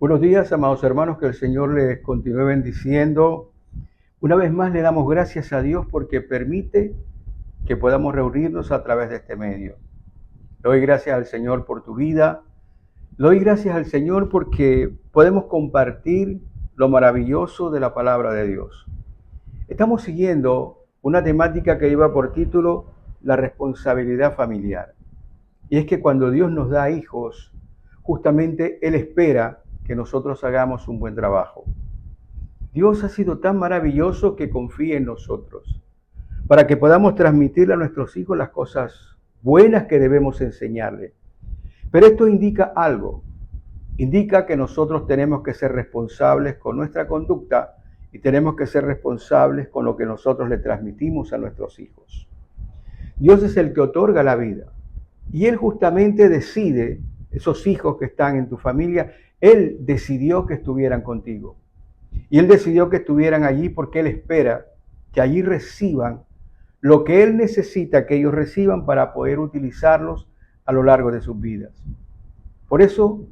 Buenos días, amados hermanos, que el Señor les continúe bendiciendo. Una vez más le damos gracias a Dios porque permite que podamos reunirnos a través de este medio. Le doy gracias al Señor por tu vida. Le doy gracias al Señor porque podemos compartir lo maravilloso de la palabra de Dios. Estamos siguiendo una temática que lleva por título la responsabilidad familiar. Y es que cuando Dios nos da hijos, justamente Él espera que nosotros hagamos un buen trabajo. Dios ha sido tan maravilloso que confía en nosotros, para que podamos transmitirle a nuestros hijos las cosas buenas que debemos enseñarles. Pero esto indica algo, indica que nosotros tenemos que ser responsables con nuestra conducta y tenemos que ser responsables con lo que nosotros le transmitimos a nuestros hijos. Dios es el que otorga la vida y Él justamente decide, esos hijos que están en tu familia, Él decidió que estuvieran contigo. Y Él decidió que estuvieran allí porque Él espera que allí reciban lo que Él necesita que ellos reciban para poder utilizarlos a lo largo de sus vidas. Por eso,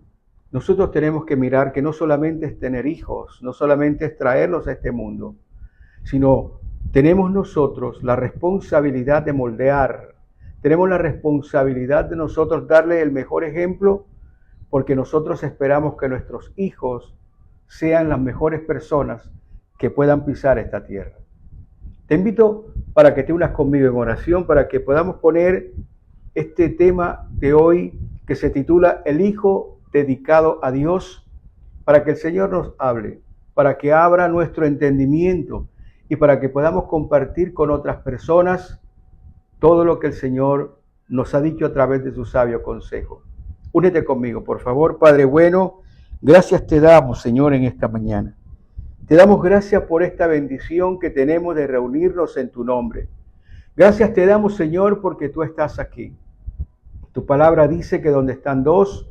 nosotros tenemos que mirar que no solamente es tener hijos, no solamente es traerlos a este mundo, sino tenemos nosotros la responsabilidad de moldear, tenemos la responsabilidad de nosotros darle el mejor ejemplo, porque nosotros esperamos que nuestros hijos sean las mejores personas que puedan pisar esta tierra. Te invito para que te unas conmigo en oración, para que podamos poner este tema de hoy que se titula El Hijo dedicado a Dios, para que el Señor nos hable, para que abra nuestro entendimiento y para que podamos compartir con otras personas todo lo que el Señor nos ha dicho a través de su sabio consejo. Únete conmigo, por favor. Padre bueno, gracias te damos, Señor, en esta mañana. Te damos gracias por esta bendición que tenemos de reunirnos en tu nombre. Gracias te damos, Señor, porque tú estás aquí. Tu palabra dice que donde están dos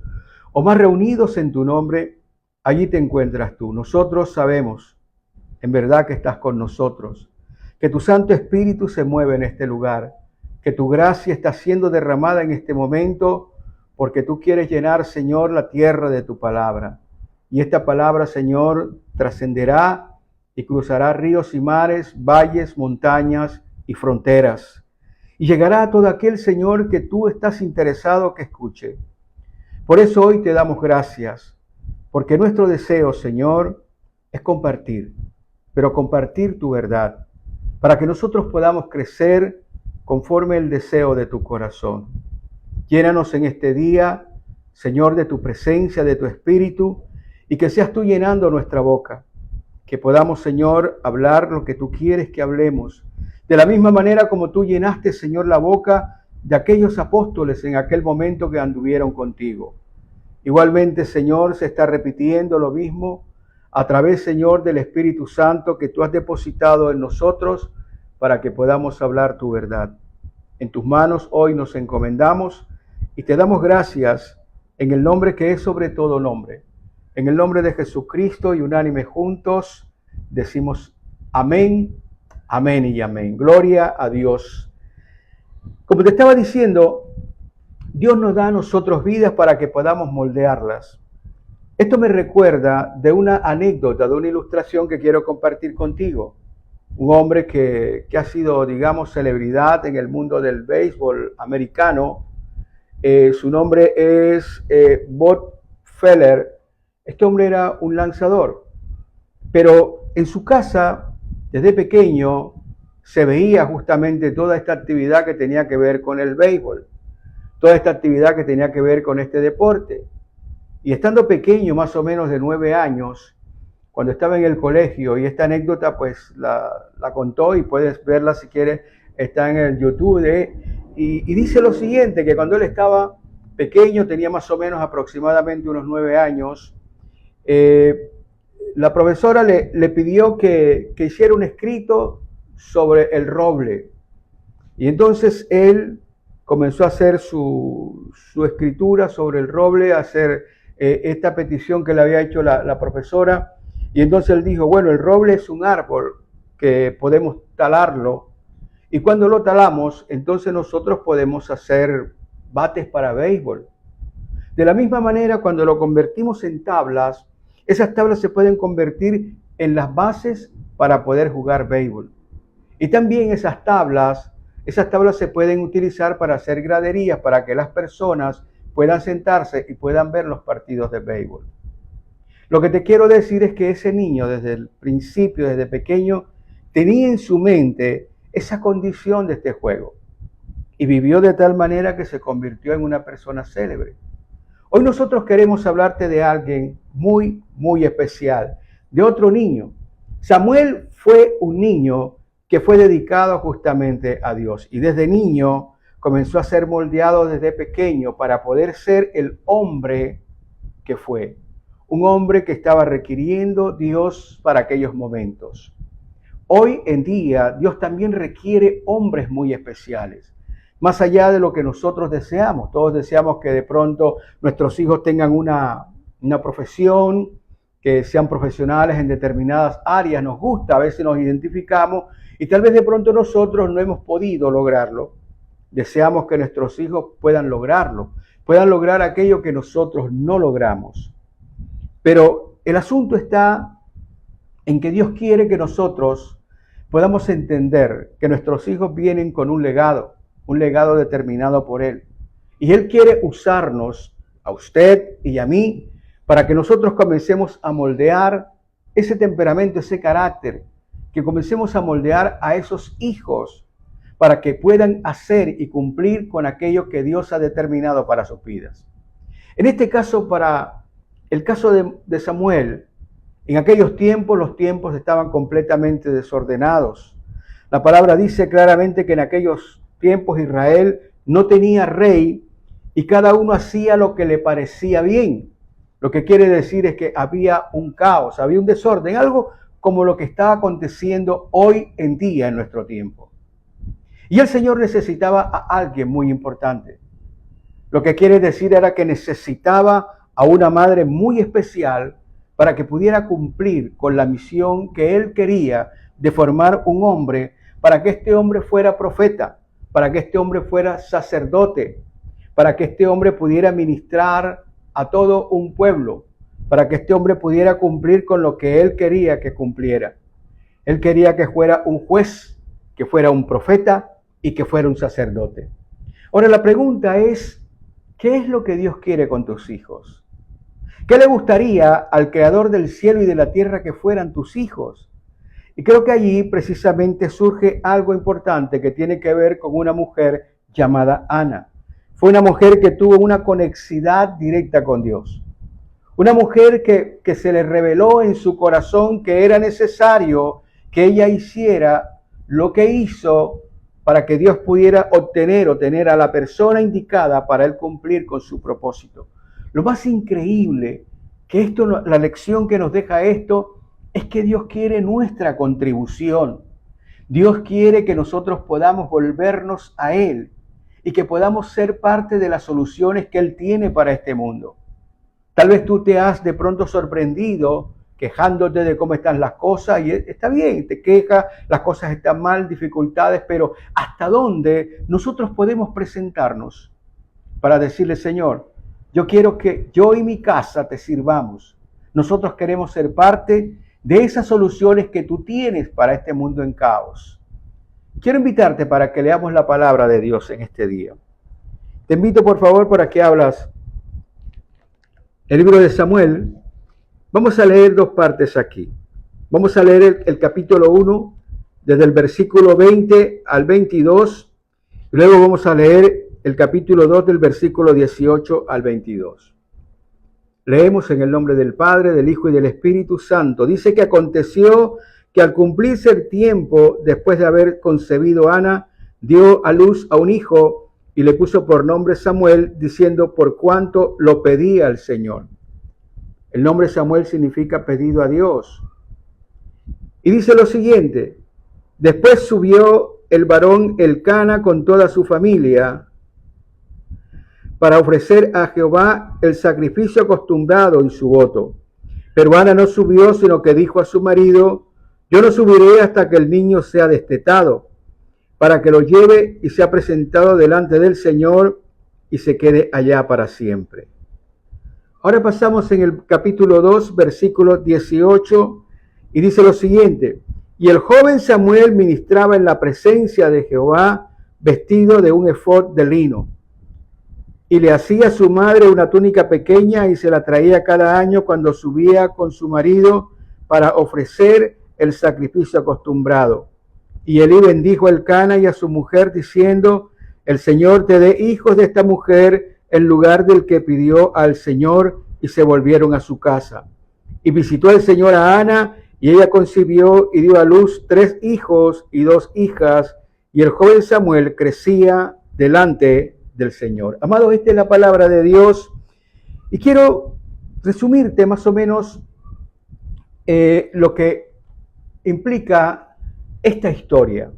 o más reunidos en tu nombre, allí te encuentras tú. Nosotros sabemos, en verdad, que estás con nosotros, que tu Santo Espíritu se mueve en este lugar, que tu gracia está siendo derramada en este momento, porque tú quieres llenar, Señor, la tierra de tu palabra. Y esta palabra, Señor, trascenderá y cruzará ríos y mares, valles, montañas y fronteras. Y llegará a todo aquel, Señor, que tú estás interesado que escuche. Por eso hoy te damos gracias, porque nuestro deseo, Señor, es compartir, pero compartir tu verdad, para que nosotros podamos crecer conforme el deseo de tu corazón. Llénanos en este día, Señor, de tu presencia, de tu espíritu, y que seas tú llenando nuestra boca. Que podamos, Señor, hablar lo que tú quieres que hablemos. De la misma manera como tú llenaste, Señor, la boca de aquellos apóstoles en aquel momento que anduvieron contigo. Igualmente, Señor, se está repitiendo lo mismo a través, Señor, del Espíritu Santo que tú has depositado en nosotros para que podamos hablar tu verdad. En tus manos hoy nos encomendamos y te damos gracias en el nombre que es sobre todo nombre. En el nombre de Jesucristo y unánime juntos decimos amén, amén y amén. Gloria a Dios. Como te estaba diciendo, Dios nos da a nosotros vidas para que podamos moldearlas. Esto me recuerda de una anécdota, de una ilustración que quiero compartir contigo. Un hombre que ha sido, digamos, celebridad en el mundo del béisbol americano. Su nombre es Bob Feller. Este hombre era un lanzador, pero en su casa, desde pequeño, se veía justamente toda esta actividad que tenía que ver con el béisbol, toda esta actividad que tenía que ver con este deporte. Y estando pequeño, más o menos de 9 años, cuando estaba en el colegio, y esta anécdota pues la contó y puedes verla si quieres, está en el YouTube, y dice lo siguiente, que cuando él estaba pequeño, tenía más o menos aproximadamente unos 9 años, la profesora le pidió que hiciera un escrito sobre el roble. Y entonces él comenzó a hacer su escritura sobre el roble, a hacer esta petición que le había hecho la profesora. Y entonces él dijo, bueno, el roble es un árbol que podemos talarlo. Y cuando lo talamos, entonces nosotros podemos hacer bates para béisbol. De la misma manera, cuando lo convertimos en tablas, Esas tablas se pueden convertir en las bases para poder jugar béisbol. Y también esas tablas se pueden utilizar para hacer graderías para que las personas puedan sentarse y puedan ver los partidos de béisbol. Lo que te quiero decir es que ese niño desde el principio, desde pequeño, tenía en su mente esa condición de este juego y vivió de tal manera que se convirtió en una persona célebre. Hoy nosotros queremos hablarte de alguien muy, muy especial, de otro niño. Samuel fue un niño que fue dedicado justamente a Dios y desde niño comenzó a ser moldeado desde pequeño para poder ser el hombre que fue. Un hombre que estaba requiriendo Dios para aquellos momentos. Hoy en día Dios también requiere hombres muy especiales. Más allá de lo que nosotros deseamos. Todos deseamos que de pronto nuestros hijos tengan una profesión, que sean profesionales en determinadas áreas. Nos gusta, a veces nos identificamos y tal vez de pronto nosotros no hemos podido lograrlo. Deseamos que nuestros hijos puedan lograrlo, puedan lograr aquello que nosotros no logramos. Pero el asunto está en que Dios quiere que nosotros podamos entender que nuestros hijos vienen con un legado determinado por Él. Y Él quiere usarnos, a usted y a mí, para que nosotros comencemos a moldear ese temperamento, ese carácter, que comencemos a moldear a esos hijos para que puedan hacer y cumplir con aquello que Dios ha determinado para sus vidas. En este caso, para el caso de Samuel, en aquellos tiempos, los tiempos estaban completamente desordenados. La palabra dice claramente que en aquellos tiempos Israel no tenía rey y cada uno hacía lo que le parecía bien. Lo que quiere decir es que había un caos, había un desorden, algo como lo que está aconteciendo hoy en día en nuestro tiempo. Y el Señor necesitaba a alguien muy importante. Lo que quiere decir era que necesitaba a una madre muy especial para que pudiera cumplir con la misión que Él quería de formar un hombre, para que este hombre fuera profeta, para que este hombre fuera sacerdote, para que este hombre pudiera ministrar a todo un pueblo, para que este hombre pudiera cumplir con lo que Él quería que cumpliera. Él quería que fuera un juez, que fuera un profeta y que fuera un sacerdote. Ahora la pregunta es, ¿qué es lo que Dios quiere con tus hijos? ¿Qué le gustaría al Creador del cielo y de la tierra que fueran tus hijos? Y creo que allí precisamente surge algo importante que tiene que ver con una mujer llamada Ana. Fue una mujer que tuvo una conexidad directa con Dios. Una mujer que se le reveló en su corazón que era necesario que ella hiciera lo que hizo para que Dios pudiera obtener a la persona indicada para él cumplir con su propósito. Lo más increíble que esto, la lección que nos deja esto, es que Dios quiere nuestra contribución. Dios quiere que nosotros podamos volvernos a Él y que podamos ser parte de las soluciones que Él tiene para este mundo. Tal vez tú te has de pronto sorprendido quejándote de cómo están las cosas y está bien, te quejas, las cosas están mal, dificultades, pero ¿hasta dónde nosotros podemos presentarnos para decirle, Señor, yo quiero que yo y mi casa te sirvamos? Nosotros queremos ser parte de esas soluciones que tú tienes para este mundo en caos. Quiero invitarte para que leamos la palabra de Dios en este día. Te invito por favor para que abras el libro de Samuel. Vamos a leer dos partes aquí. Vamos a leer el capítulo 1 desde el versículo 20 al 22. Y luego vamos a leer el capítulo 2 del versículo 18 al 22. Leemos en el nombre del Padre, del Hijo y del Espíritu Santo. Dice que aconteció que al cumplirse el tiempo, después de haber concebido Ana, dio a luz a un hijo y le puso por nombre Samuel, diciendo por cuanto lo pedía el Señor. El nombre Samuel significa pedido a Dios. Y dice lo siguiente: después subió el varón Elcana con toda su familia para ofrecer a Jehová el sacrificio acostumbrado y su voto. Pero Ana no subió, sino que dijo a su marido: yo no subiré hasta que el niño sea destetado, para que lo lleve y sea presentado delante del Señor y se quede allá para siempre. Ahora pasamos en el capítulo 2, versículo 18, y dice lo siguiente: y el joven Samuel ministraba en la presencia de Jehová vestido de un efod de lino, y le hacía a su madre una túnica pequeña y se la traía cada año cuando subía con su marido para ofrecer el sacrificio acostumbrado. Y Elí bendijo a Elcana y a su mujer diciendo: el Señor te dé hijos de esta mujer en lugar del que pidió al Señor. Y se volvieron a su casa. Y visitó el Señor a Ana, y ella concibió y dio a luz 3 hijos y 2 hijas, y el joven Samuel crecía delante del Señor. Amados, esta es la palabra de Dios, y quiero resumirte más o menos lo que implica esta historia.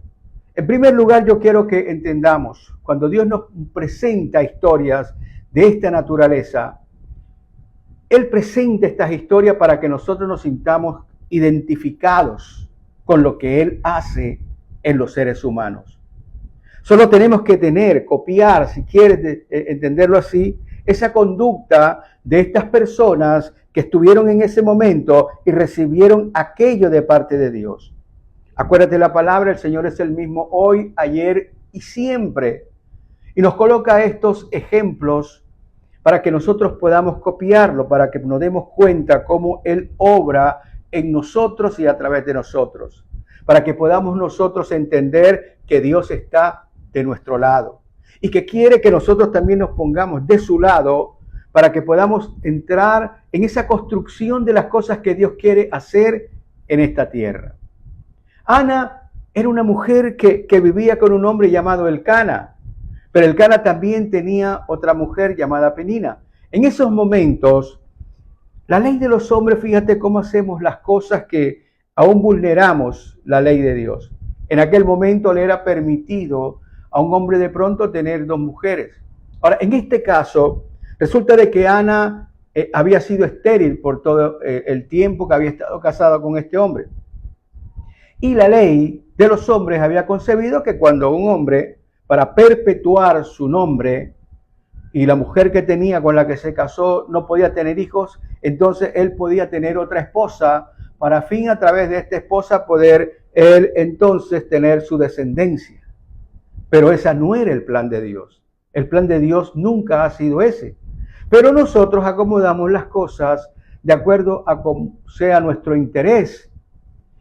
En primer lugar, yo quiero que entendamos, cuando Dios nos presenta historias de esta naturaleza, Él presenta estas historias para que nosotros nos sintamos identificados con lo que Él hace en los seres humanos. Solo tenemos que copiar, si quieres entenderlo así, esa conducta de estas personas que estuvieron en ese momento y recibieron aquello de parte de Dios. Acuérdate la palabra, el Señor es el mismo hoy, ayer y siempre. Y nos coloca estos ejemplos para que nosotros podamos copiarlo, para que nos demos cuenta cómo Él obra en nosotros y a través de nosotros, para que podamos nosotros entender que Dios está de nuestro lado y que quiere que nosotros también nos pongamos de su lado para que podamos entrar en esa construcción de las cosas que Dios quiere hacer en esta tierra. Ana era una mujer que vivía con un hombre llamado Elcana, pero Elcana también tenía otra mujer llamada Penina. En esos momentos, la ley de los hombres, fíjate cómo hacemos las cosas que aún vulneramos la ley de Dios. En aquel momento le era permitido a un hombre de pronto tener 2 mujeres. Ahora, en este caso, resulta de que Ana había sido estéril por todo el tiempo que había estado casada con este hombre. Y la ley de los hombres había concebido que cuando un hombre, para perpetuar su nombre, y la mujer que tenía con la que se casó no podía tener hijos, entonces él podía tener otra esposa para a través de esta esposa poder él entonces tener su descendencia. Pero esa no era el plan de Dios. El plan de Dios nunca ha sido ese. Pero nosotros acomodamos las cosas de acuerdo a como sea nuestro interés.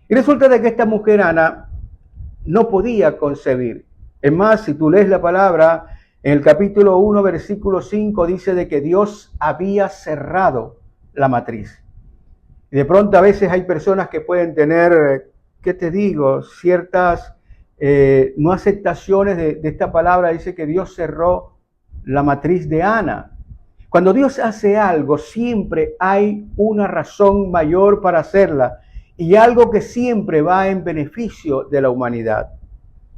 Y resulta de que esta mujer Ana no podía concebir. Es más, si tú lees la palabra, en el capítulo 1, versículo 5, dice de que Dios había cerrado la matriz. Y de pronto a veces hay personas que pueden tener, ¿qué te digo?, ciertas no aceptaciones de esta palabra. Dice que Dios cerró la matriz de Ana. Cuando Dios hace algo, siempre hay una razón mayor para hacerla y algo que siempre va en beneficio de la humanidad.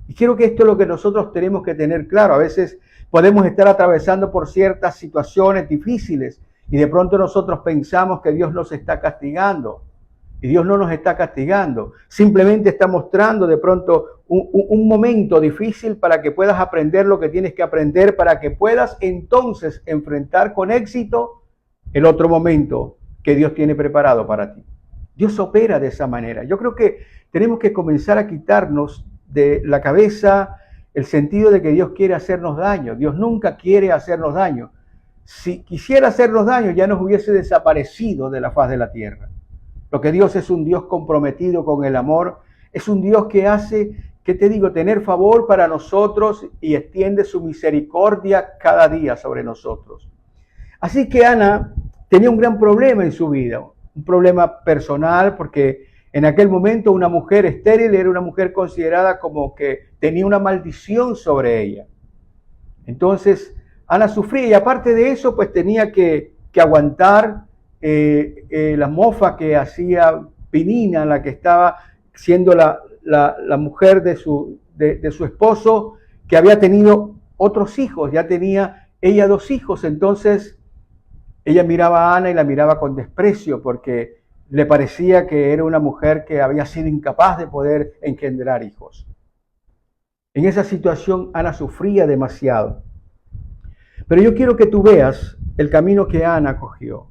Y quiero que esto es lo que nosotros tenemos que tener claro. A veces podemos estar atravesando por ciertas situaciones difíciles y de pronto nosotros pensamos que Dios nos está castigando. Y Dios no nos está castigando. Simplemente está mostrando de pronto un momento difícil para que puedas aprender lo que tienes que aprender, para que puedas entonces enfrentar con éxito el otro momento que Dios tiene preparado para ti. Dios opera de esa manera. Yo creo que tenemos que comenzar a quitarnos de la cabeza el sentido de que Dios quiere hacernos daño. Dios nunca quiere hacernos daño. Si quisiera hacernos daño, ya nos hubiese desaparecido de la faz de la tierra. Lo que Dios es un Dios comprometido con el amor, es un Dios que hace, ¿qué te digo?, tener favor para nosotros y extiende su misericordia cada día sobre nosotros. Así que Ana tenía un gran problema en su vida, un problema personal, porque en aquel momento una mujer estéril era una mujer considerada como que tenía una maldición sobre ella. Entonces Ana sufría y aparte de eso pues tenía que aguantar la mofa que hacía Penina, la que estaba siendo la mujer de su esposo, que había tenido otros hijos, ya tenía ella 2 hijos. Entonces ella miraba a Ana y la miraba con desprecio porque le parecía que era una mujer que había sido incapaz de poder engendrar hijos. En esa situación Ana sufría demasiado. Pero yo quiero que tú veas el camino que Ana cogió.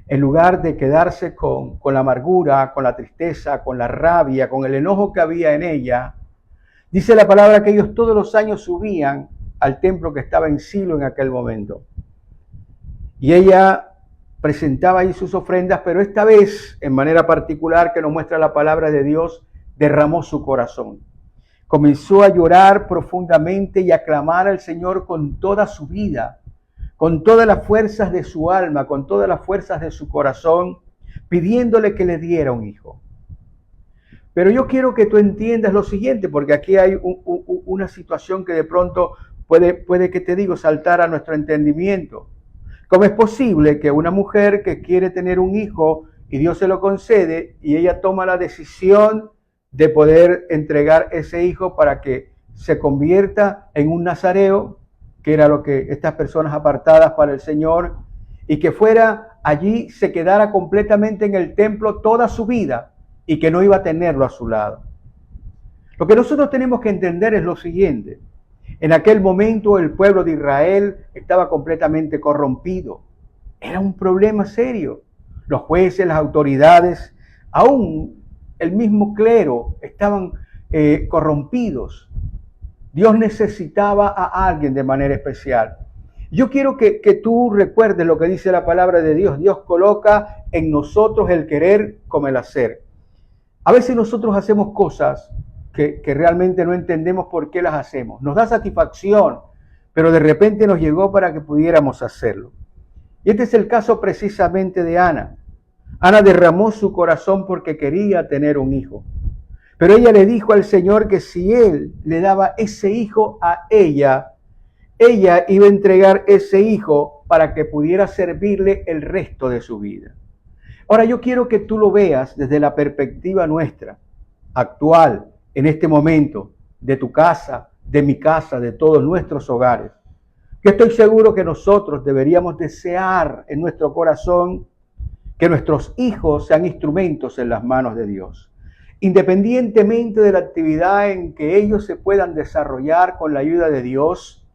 en lugar de quedarse con la amargura, con la tristeza, con la rabia, con el enojo que había en ella, dice la palabra que ellos todos los años subían al templo que estaba en Silo en aquel momento. Y ella presentaba ahí sus ofrendas, pero esta vez, en manera particular que nos muestra la palabra de Dios, derramó su corazón. Comenzó a llorar profundamente y a clamar al Señor con toda su vida, con todas las fuerzas de su alma, con todas las fuerzas de su corazón, pidiéndole que le diera un hijo. Pero yo quiero que tú entiendas lo siguiente, porque aquí hay una situación que de pronto puede que te digo, saltar a nuestro entendimiento. ¿Cómo es posible que una mujer que quiere tener un hijo y Dios se lo concede y ella toma la decisión de poder entregar ese hijo para que se convierta en un nazareo, que era lo que estas personas apartadas para el Señor, y que fuera allí, se quedara completamente en el templo toda su vida y que no iba a tenerlo a su lado? Lo que nosotros tenemos que entender es lo siguiente. En aquel momento el pueblo de Israel estaba completamente corrompido. Era un problema serio. Los jueces, las autoridades, aún el mismo clero estaban corrompidos. Dios necesitaba a alguien de manera especial. Yo quiero que tú recuerdes lo que dice la palabra de Dios. Dios coloca en nosotros el querer como el hacer. A veces nosotros hacemos cosas que realmente no entendemos por qué las hacemos. Nos da satisfacción, pero de repente nos llegó para que pudiéramos hacerlo. Y este es el caso precisamente de Ana. Ana derramó su corazón porque quería tener un hijo. Pero ella le dijo al Señor que si Él le daba ese hijo a ella iba a entregar ese hijo para que pudiera servirle el resto de su vida. Ahora yo quiero que tú lo veas desde la perspectiva nuestra, actual, en este momento, de tu casa, de mi casa, de todos nuestros hogares. Yo estoy seguro que nosotros deberíamos desear en nuestro corazón que nuestros hijos sean instrumentos en las manos de Dios. Independientemente de la actividad en que ellos se puedan desarrollar con la ayuda de Dios,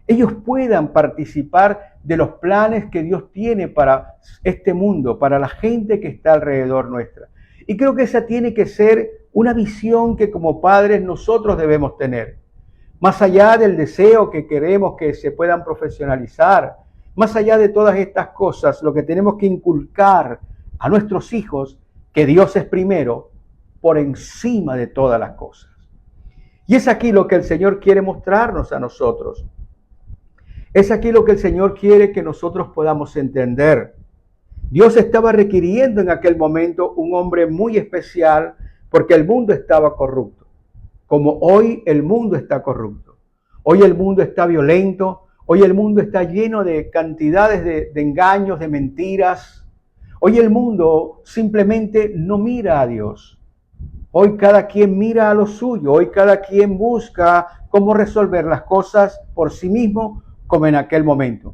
ellos puedan participar de los planes que Dios tiene para este mundo, para la gente que está alrededor nuestra. Y creo que esa tiene que ser una visión que como padres nosotros debemos tener. Más allá del deseo que queremos que se puedan profesionalizar, más allá de todas estas cosas, lo que tenemos que inculcar a nuestros hijos, que Dios es primero, por encima de todas las cosas. Y es aquí lo que el Señor quiere mostrarnos a nosotros. Es aquí lo que el Señor quiere que nosotros podamos entender. Dios estaba requiriendo en aquel momento un hombre muy especial porque el mundo estaba corrupto. Como hoy el mundo está corrupto. Hoy el mundo está violento. Hoy el mundo está lleno de cantidades de engaños, de mentiras. Hoy el mundo simplemente no mira a Dios. Hoy cada quien mira a lo suyo. Hoy cada quien busca cómo resolver las cosas por sí mismo como en aquel momento.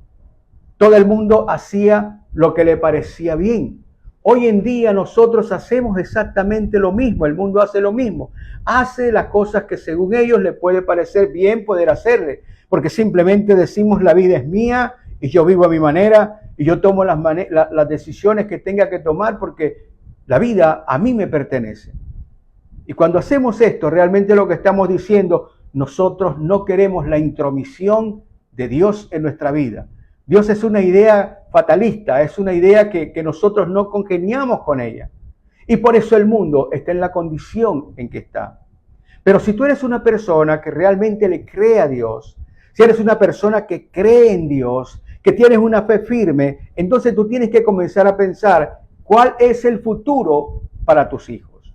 Todo el mundo hacía lo que le parecía bien. Hoy en día nosotros hacemos exactamente lo mismo. El mundo hace lo mismo. Hace las cosas que según ellos le puede parecer bien poder hacerle. Porque simplemente decimos la vida es mía y yo vivo a mi manera y yo tomo las decisiones que tenga que tomar porque la vida a mí me pertenece. Y cuando hacemos esto, realmente lo que estamos diciendo, nosotros no queremos la intromisión de Dios en nuestra vida. Dios es una idea fatalista, es una idea que nosotros no congeniamos con ella. Y por eso el mundo está en la condición en que está. Pero si tú eres una persona que realmente le cree a Dios, si eres una persona que cree en Dios, que tienes una fe firme, entonces tú tienes que comenzar a pensar cuál es el futuro para tus hijos.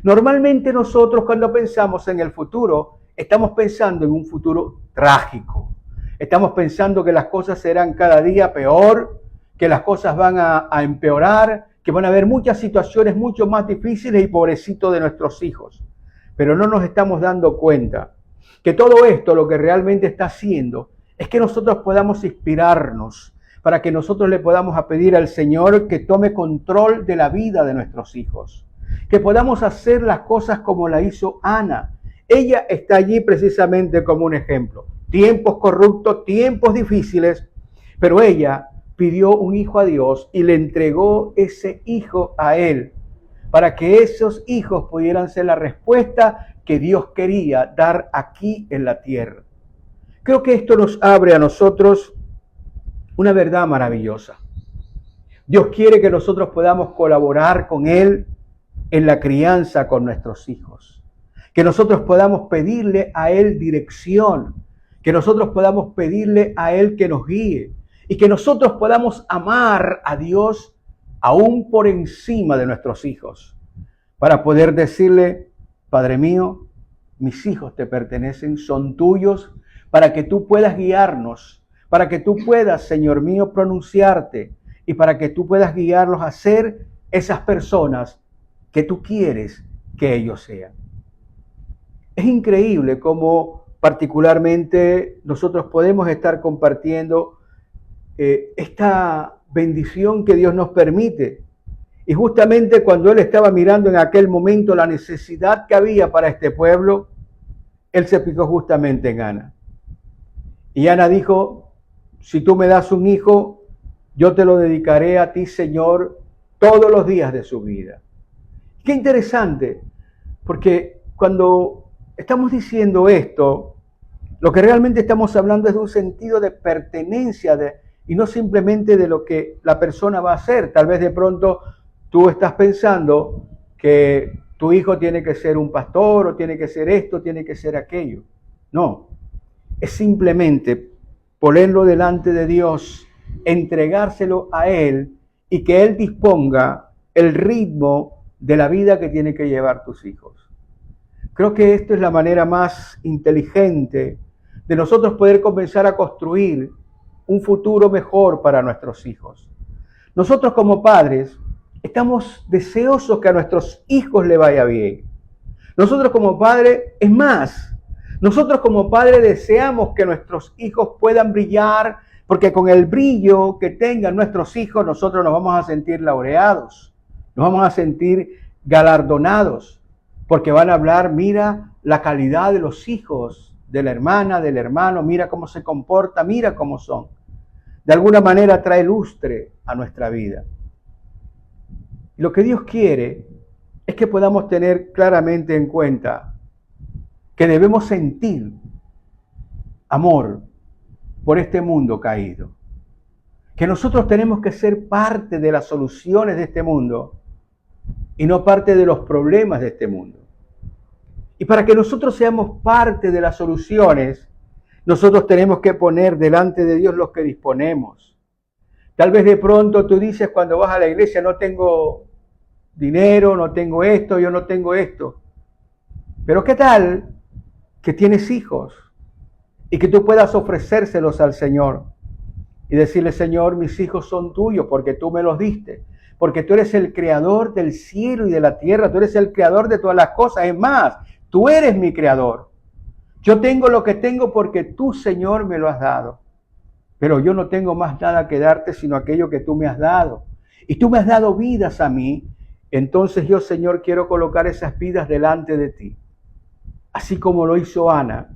Normalmente nosotros cuando pensamos en el futuro, estamos pensando en un futuro trágico. Estamos pensando que las cosas serán cada día peor, que las cosas van a empeorar, que van a haber muchas situaciones mucho más difíciles y pobrecitos de nuestros hijos. Pero no nos estamos dando cuenta que todo esto lo que realmente está haciendo es que nosotros podamos inspirarnos para que nosotros le podamos pedir al Señor que tome control de la vida de nuestros hijos. Que podamos hacer las cosas como la hizo Ana. Ella está allí precisamente como un ejemplo. Tiempos corruptos, tiempos difíciles, pero ella pidió un hijo a Dios y le entregó ese hijo a él, para que esos hijos pudieran ser la respuesta que Dios quería dar aquí en la tierra. Creo que esto nos abre a nosotros una verdad maravillosa. Dios quiere que nosotros podamos colaborar con Él en la crianza con nuestros hijos. Que nosotros podamos pedirle a Él dirección. Que nosotros podamos pedirle a Él que nos guíe. Y que nosotros podamos amar a Dios aún por encima de nuestros hijos. Para poder decirle, Padre mío, mis hijos te pertenecen, son tuyos, para que tú puedas guiarnos, para que tú puedas, Señor mío, pronunciarte y para que tú puedas guiarlos a ser esas personas que tú quieres que ellos sean. Es increíble cómo particularmente nosotros podemos estar compartiendo esta bendición que Dios nos permite. Y justamente cuando Él estaba mirando en aquel momento la necesidad que había para este pueblo, Él se fijó justamente en Ana. Y Ana dijo, si tú me das un hijo, yo te lo dedicaré a ti, Señor, todos los días de su vida. Qué interesante, porque cuando estamos diciendo esto, lo que realmente estamos hablando es de un sentido de pertenencia y no simplemente de lo que la persona va a hacer. Tal vez de pronto tú estás pensando que tu hijo tiene que ser un pastor o tiene que ser esto, tiene que ser aquello. No, es simplemente ponerlo delante de Dios, entregárselo a Él y que Él disponga el ritmo de la vida que tienen que llevar tus hijos. Creo que esto es la manera más inteligente de nosotros poder comenzar a construir un futuro mejor para nuestros hijos. Nosotros como padres estamos deseosos que a nuestros hijos le vaya bien. Nosotros como padres, es más, nosotros como padres deseamos que nuestros hijos puedan brillar, porque con el brillo que tengan nuestros hijos nosotros nos vamos a sentir laureados, nos vamos a sentir galardonados, porque van a hablar, mira la calidad de los hijos, de la hermana, del hermano, mira cómo se comporta, mira cómo son. De alguna manera trae lustre a nuestra vida. Y lo que Dios quiere es que podamos tener claramente en cuenta que debemos sentir amor por este mundo caído. Que nosotros tenemos que ser parte de las soluciones de este mundo y no parte de los problemas de este mundo. Y para que nosotros seamos parte de las soluciones, nosotros tenemos que poner delante de Dios lo que disponemos. Tal vez de pronto tú dices cuando vas a la iglesia, no tengo dinero, no tengo esto, yo no tengo esto. Pero ¿qué tal que tienes hijos y que tú puedas ofrecérselos al Señor y decirle, Señor, mis hijos son tuyos porque tú me los diste, porque tú eres el creador del cielo y de la tierra, tú eres el creador de todas las cosas, es más, tú eres mi creador. Yo tengo lo que tengo porque tú, Señor, me lo has dado, pero yo no tengo más nada que darte sino aquello que tú me has dado. Y tú me has dado vidas a mí, entonces yo, Señor, quiero colocar esas vidas delante de ti, así como lo hizo Ana,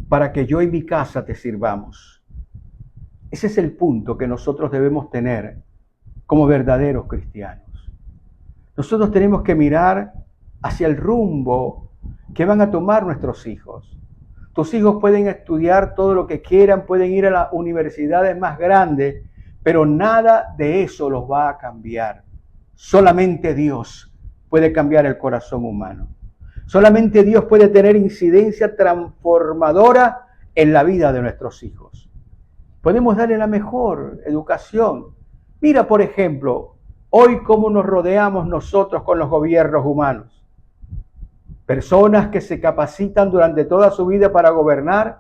para que yo y mi casa te sirvamos. Ese es el punto que nosotros debemos tener como verdaderos cristianos. Nosotros tenemos que mirar hacia el rumbo que van a tomar nuestros hijos. Tus hijos pueden estudiar todo lo que quieran, pueden ir a las universidades más grandes, pero nada de eso los va a cambiar. Solamente Dios puede cambiar el corazón humano. Solamente Dios puede tener incidencia transformadora en la vida de nuestros hijos. Podemos darle la mejor educación. Mira, por ejemplo, hoy cómo nos rodeamos nosotros con los gobiernos humanos. Personas que se capacitan durante toda su vida para gobernar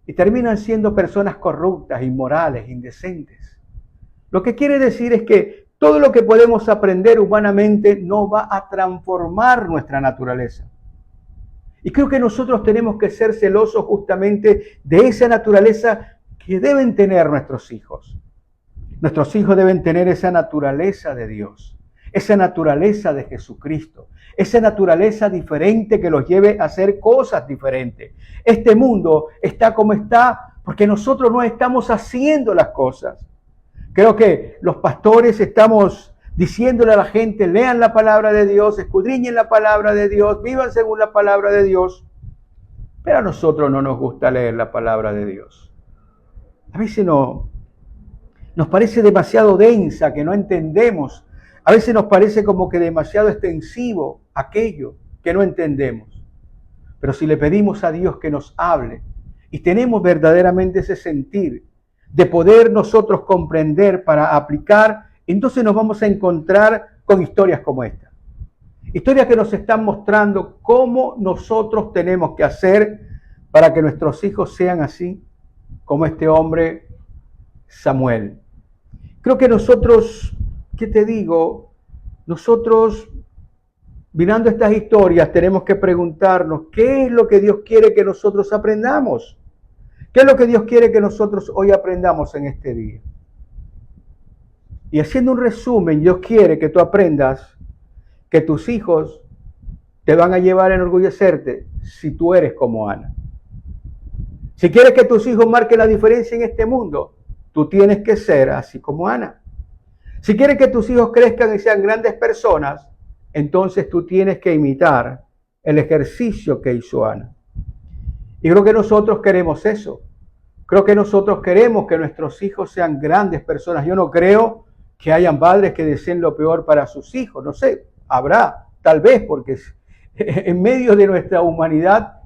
y terminan siendo personas corruptas, inmorales, indecentes. Lo que quiere decir es que todo lo que podemos aprender humanamente no va a transformar nuestra naturaleza. Y creo que nosotros tenemos que ser celosos justamente de esa naturaleza que deben tener nuestros hijos. Nuestros hijos deben tener esa naturaleza de Dios, esa naturaleza de Jesucristo, esa naturaleza diferente que los lleve a hacer cosas diferentes. Este mundo está como está porque nosotros no estamos haciendo las cosas. Creo que los pastores estamos diciéndole a la gente, lean la palabra de Dios, escudriñen la palabra de Dios, vivan según la palabra de Dios. Pero a nosotros no nos gusta leer la palabra de Dios. A veces nos parece demasiado densa, que no entendemos. A veces nos parece como que demasiado extensivo aquello que no entendemos. Pero si le pedimos a Dios que nos hable y tenemos verdaderamente ese sentir de poder nosotros comprender para aplicar, entonces nos vamos a encontrar con historias como esta. Historias que nos están mostrando cómo nosotros tenemos que hacer para que nuestros hijos sean así como este hombre Samuel. Creo que nosotros, ¿qué te digo? Nosotros, mirando estas historias, tenemos que preguntarnos, ¿qué es lo que Dios quiere que nosotros aprendamos? ¿Qué es lo que Dios quiere que nosotros hoy aprendamos en este día? Y haciendo un resumen, Dios quiere que tú aprendas que tus hijos te van a llevar a enorgullecerte si tú eres como Ana. Si quieres que tus hijos marquen la diferencia en este mundo, tú tienes que ser así como Ana. Si quieres que tus hijos crezcan y sean grandes personas, entonces tú tienes que imitar el ejercicio que hizo Ana. Y creo que nosotros queremos eso. Creo que nosotros queremos que nuestros hijos sean grandes personas. Yo no creo que hayan padres que deseen lo peor para sus hijos. No sé, habrá, tal vez, porque en medio de nuestra humanidad,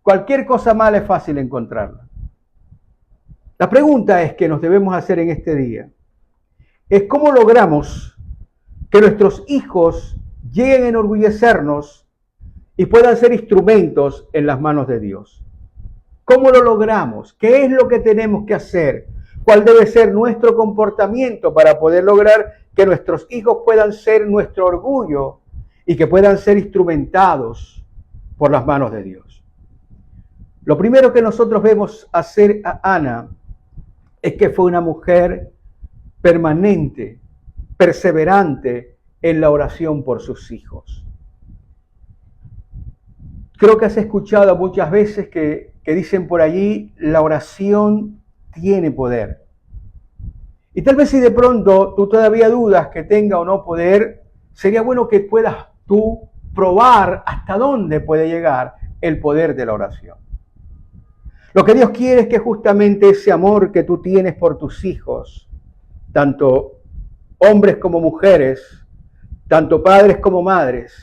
cualquier cosa mala es fácil encontrarla. La pregunta es que nos debemos hacer en este día es cómo logramos que nuestros hijos lleguen a enorgullecernos y puedan ser instrumentos en las manos de Dios. ¿Cómo lo logramos? ¿Qué es lo que tenemos que hacer? ¿Cuál debe ser nuestro comportamiento para poder lograr que nuestros hijos puedan ser nuestro orgullo y que puedan ser instrumentados por las manos de Dios? Lo primero que nosotros vemos hacer a Ana es que fue una mujer permanente, perseverante en la oración por sus hijos. Creo que has escuchado muchas veces que dicen por allí, la oración tiene poder. Y tal vez si de pronto tú todavía dudas que tenga o no poder, sería bueno que puedas tú probar hasta dónde puede llegar el poder de la oración. Lo que Dios quiere es que justamente ese amor que tú tienes por tus hijos, tanto hombres como mujeres, tanto padres como madres,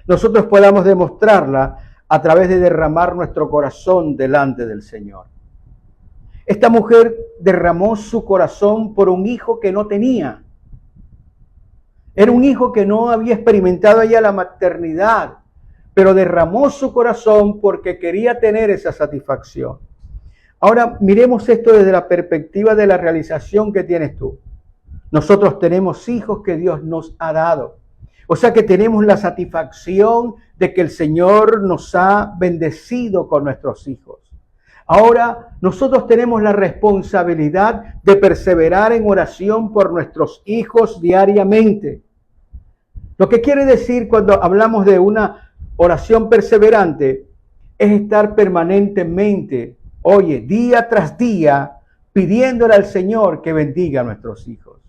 nosotros podamos demostrarla a través de derramar nuestro corazón delante del Señor. Esta mujer derramó su corazón por un hijo que no tenía. Era un hijo que no había experimentado ella la maternidad, pero derramó su corazón porque quería tener esa satisfacción. Ahora miremos esto desde la perspectiva de la realización que tienes tú. Nosotros tenemos hijos que Dios nos ha dado. O sea que tenemos la satisfacción de que el Señor nos ha bendecido con nuestros hijos. Ahora nosotros tenemos la responsabilidad de perseverar en oración por nuestros hijos diariamente. Lo que quiere decir cuando hablamos de una oración perseverante es estar permanentemente, día tras día, pidiéndole al Señor que bendiga a nuestros hijos.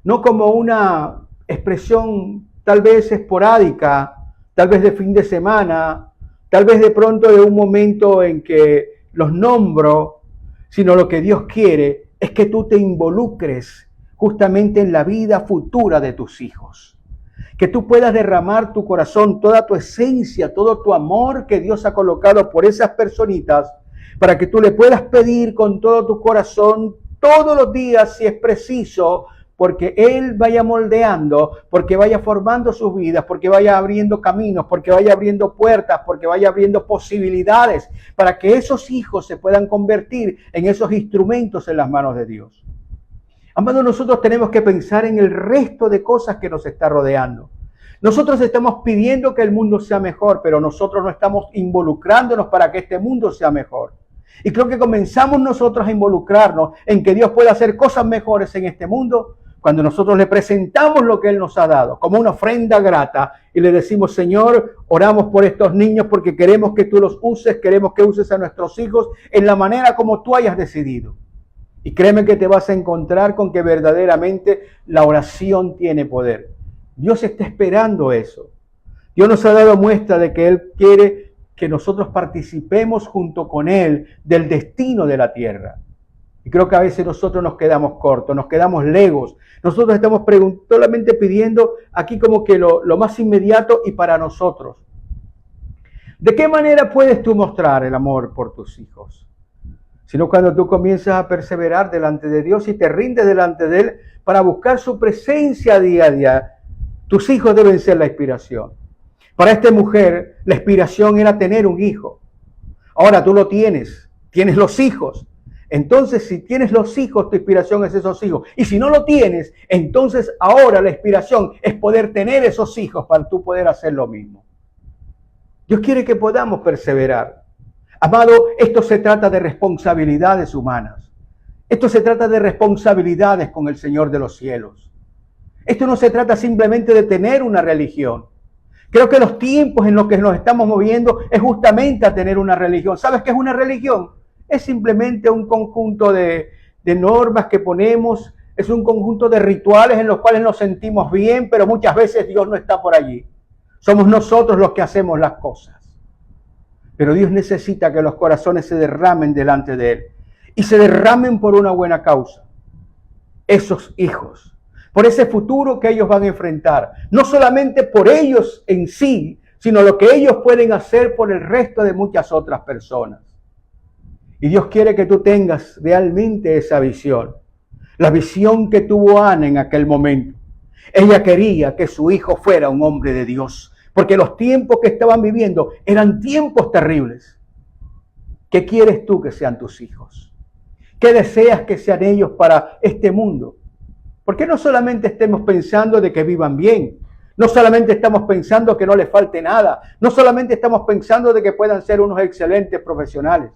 No como una expresión tal vez esporádica, tal vez de fin de semana, tal vez de pronto de un momento en que los nombro, sino lo que Dios quiere es que tú te involucres justamente en la vida futura de tus hijos. Que tú puedas derramar tu corazón, toda tu esencia, todo tu amor que Dios ha colocado por esas personitas, para que tú le puedas pedir con todo tu corazón todos los días, si es preciso, porque Él vaya moldeando, porque vaya formando sus vidas, porque vaya abriendo caminos, porque vaya abriendo puertas, porque vaya abriendo posibilidades, para que esos hijos se puedan convertir en esos instrumentos en las manos de Dios. Amados, nosotros tenemos que pensar en el resto de cosas que nos está rodeando. Nosotros estamos pidiendo que el mundo sea mejor, pero nosotros no estamos involucrándonos para que este mundo sea mejor. Y creo que comenzamos nosotros a involucrarnos en que Dios pueda hacer cosas mejores en este mundo cuando nosotros le presentamos lo que Él nos ha dado como una ofrenda grata y le decimos, Señor, oramos por estos niños porque queremos que tú los uses, queremos que uses a nuestros hijos en la manera como tú hayas decidido. Y créeme que te vas a encontrar con que verdaderamente la oración tiene poder. Dios está esperando eso. Dios nos ha dado muestra de que Él quiere que nosotros participemos junto con Él del destino de la tierra. Y creo que a veces nosotros nos quedamos cortos, nos quedamos legos. Nosotros estamos solamente pidiendo aquí como que lo más inmediato y para nosotros. ¿De qué manera puedes tú mostrar el amor por tus hijos? Sino cuando tú comienzas a perseverar delante de Dios y te rindes delante de Él para buscar su presencia día a día. Tus hijos deben ser la inspiración. Para esta mujer, la inspiración era tener un hijo. Ahora tú lo tienes los hijos. Entonces, si tienes los hijos, tu inspiración es esos hijos. Y si no lo tienes, entonces ahora la inspiración es poder tener esos hijos para tú poder hacer lo mismo. Dios quiere que podamos perseverar. Amado, esto se trata de responsabilidades humanas. Esto se trata de responsabilidades con el Señor de los cielos. Esto no se trata simplemente de tener una religión. Creo que los tiempos en los que nos estamos moviendo es justamente a tener una religión. ¿Sabes qué es una religión? Es simplemente un conjunto de normas que ponemos, es un conjunto de rituales en los cuales nos sentimos bien, pero muchas veces Dios no está por allí. Somos nosotros los que hacemos las cosas. Pero Dios necesita que los corazones se derramen delante de Él y se derramen por una buena causa. Esos hijos, por ese futuro que ellos van a enfrentar, no solamente por ellos en sí, sino lo que ellos pueden hacer por el resto de muchas otras personas. Y Dios quiere que tú tengas realmente esa visión. La visión que tuvo Ana en aquel momento. Ella quería que su hijo fuera un hombre de Dios. Porque los tiempos que estaban viviendo eran tiempos terribles. ¿Qué quieres tú que sean tus hijos? ¿Qué deseas que sean ellos para este mundo? Porque no solamente estemos pensando de que vivan bien. No solamente estamos pensando que no les falte nada. No solamente estamos pensando de que puedan ser unos excelentes profesionales.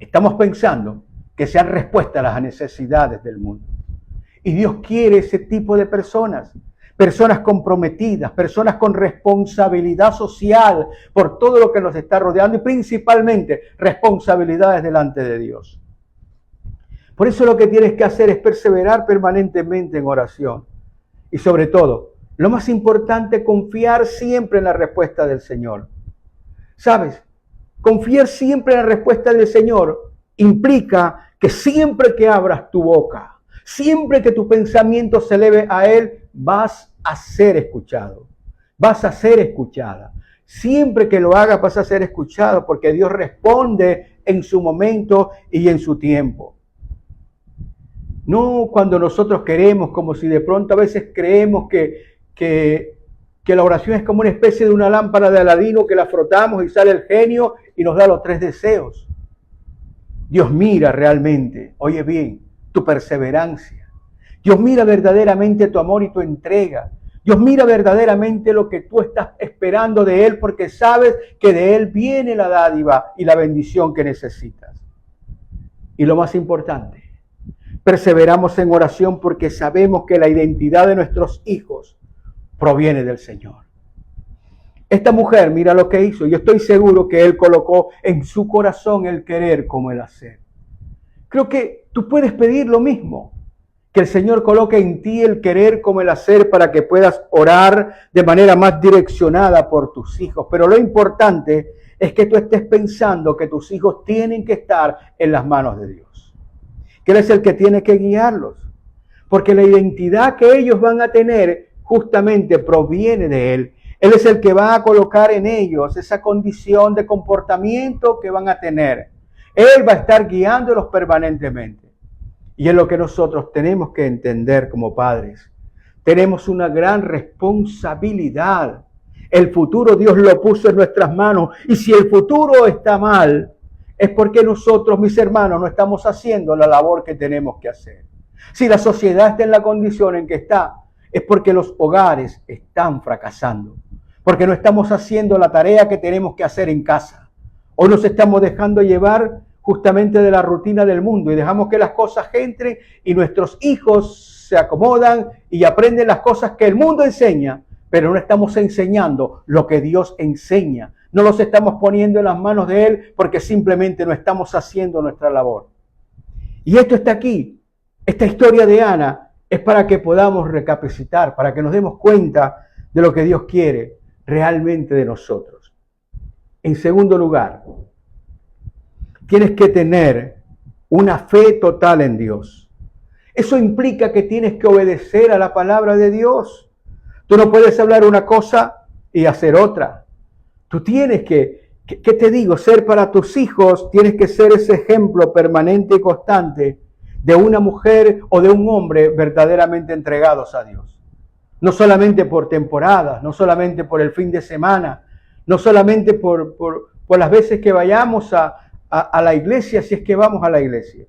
Estamos pensando que sean respuesta a las necesidades del mundo. Y Dios quiere ese tipo de personas. Personas comprometidas, personas con responsabilidad social por todo lo que nos está rodeando y principalmente responsabilidades delante de Dios. Por eso lo que tienes que hacer es perseverar permanentemente en oración. Y sobre todo, lo más importante, confiar siempre en la respuesta del Señor. ¿Sabes? Confiar siempre en la respuesta del Señor implica que siempre que abras tu boca, siempre que tu pensamiento se eleve a Él, vas a ser escuchado. Vas a ser escuchada. Siempre que lo hagas vas a ser escuchado porque Dios responde en su momento y en su tiempo. No cuando nosotros queremos, como si de pronto a veces creemos que la oración es como una especie de una lámpara de Aladino que la frotamos y sale el genio y nos da los 3 deseos. Dios mira realmente, oye bien, tu perseverancia. Dios mira verdaderamente tu amor y tu entrega. Dios mira verdaderamente lo que tú estás esperando de Él porque sabes que de Él viene la dádiva y la bendición que necesitas. Y lo más importante, perseveramos en oración porque sabemos que la identidad de nuestros hijos proviene del Señor. Esta mujer, mira lo que hizo. Yo estoy seguro que Él colocó en su corazón el querer como el hacer. Creo que tú puedes pedir lo mismo. Que el Señor coloque en ti el querer como el hacer para que puedas orar de manera más direccionada por tus hijos. Pero lo importante es que tú estés pensando que tus hijos tienen que estar en las manos de Dios. Que Él es el que tiene que guiarlos. Porque la identidad que ellos van a tener justamente proviene de Él. Él es el que va a colocar en ellos esa condición de comportamiento que van a tener. Él va a estar guiándolos permanentemente. Y es lo que nosotros tenemos que entender como padres. Tenemos una gran responsabilidad. El futuro Dios lo puso en nuestras manos. Y si el futuro está mal, es porque nosotros, mis hermanos, no estamos haciendo la labor que tenemos que hacer. Si la sociedad está en la condición en que está, es porque los hogares están fracasando. Porque no estamos haciendo la tarea que tenemos que hacer en casa. Hoy nos estamos dejando llevar justamente de la rutina del mundo y dejamos que las cosas entren y nuestros hijos se acomodan y aprenden las cosas que el mundo enseña, pero no estamos enseñando lo que Dios enseña. No los estamos poniendo en las manos de Él porque simplemente no estamos haciendo nuestra labor. Y esto está aquí. Esta historia de Ana es para que podamos recapacitar, para que nos demos cuenta de lo que Dios quiere realmente de nosotros. En segundo lugar, tienes que tener una fe total en Dios. Eso implica que tienes que obedecer a la palabra de Dios. Tú no puedes hablar una cosa y hacer otra. Tú tienes que, ¿qué te digo? Ser para tus hijos, tienes que ser ese ejemplo permanente y constante de una mujer o de un hombre verdaderamente entregados a Dios. No solamente por temporadas, no solamente por el fin de semana, no solamente por las veces que vayamos a la iglesia, si es que vamos a la iglesia.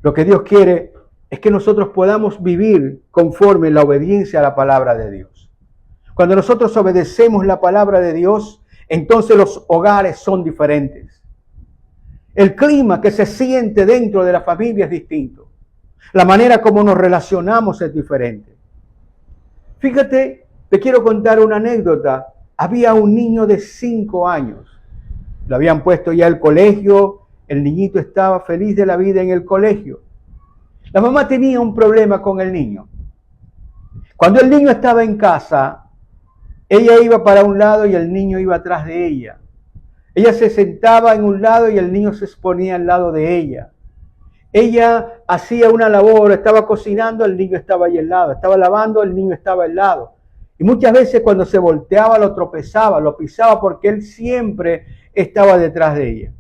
Lo que Dios quiere es que nosotros podamos vivir conforme la obediencia a la palabra de Dios. Cuando nosotros obedecemos la palabra de Dios, entonces los hogares son diferentes. El clima que se siente dentro de la familia es distinto. La manera como nos relacionamos es diferente. Fíjate, te quiero contar una anécdota. Había un niño de 5 años. Lo habían puesto ya al colegio. El niñito estaba feliz de la vida en el colegio. La mamá tenía un problema con el niño. Cuando el niño estaba en casa, ella iba para un lado y el niño iba atrás de ella. Ella se sentaba en un lado y el niño se ponía al lado de ella. Ella hacía una labor, estaba cocinando, el niño estaba ahí al lado. Estaba lavando, el niño estaba al lado. Y muchas veces cuando se volteaba lo tropezaba, lo pisaba porque él siempre estaba detrás de ella.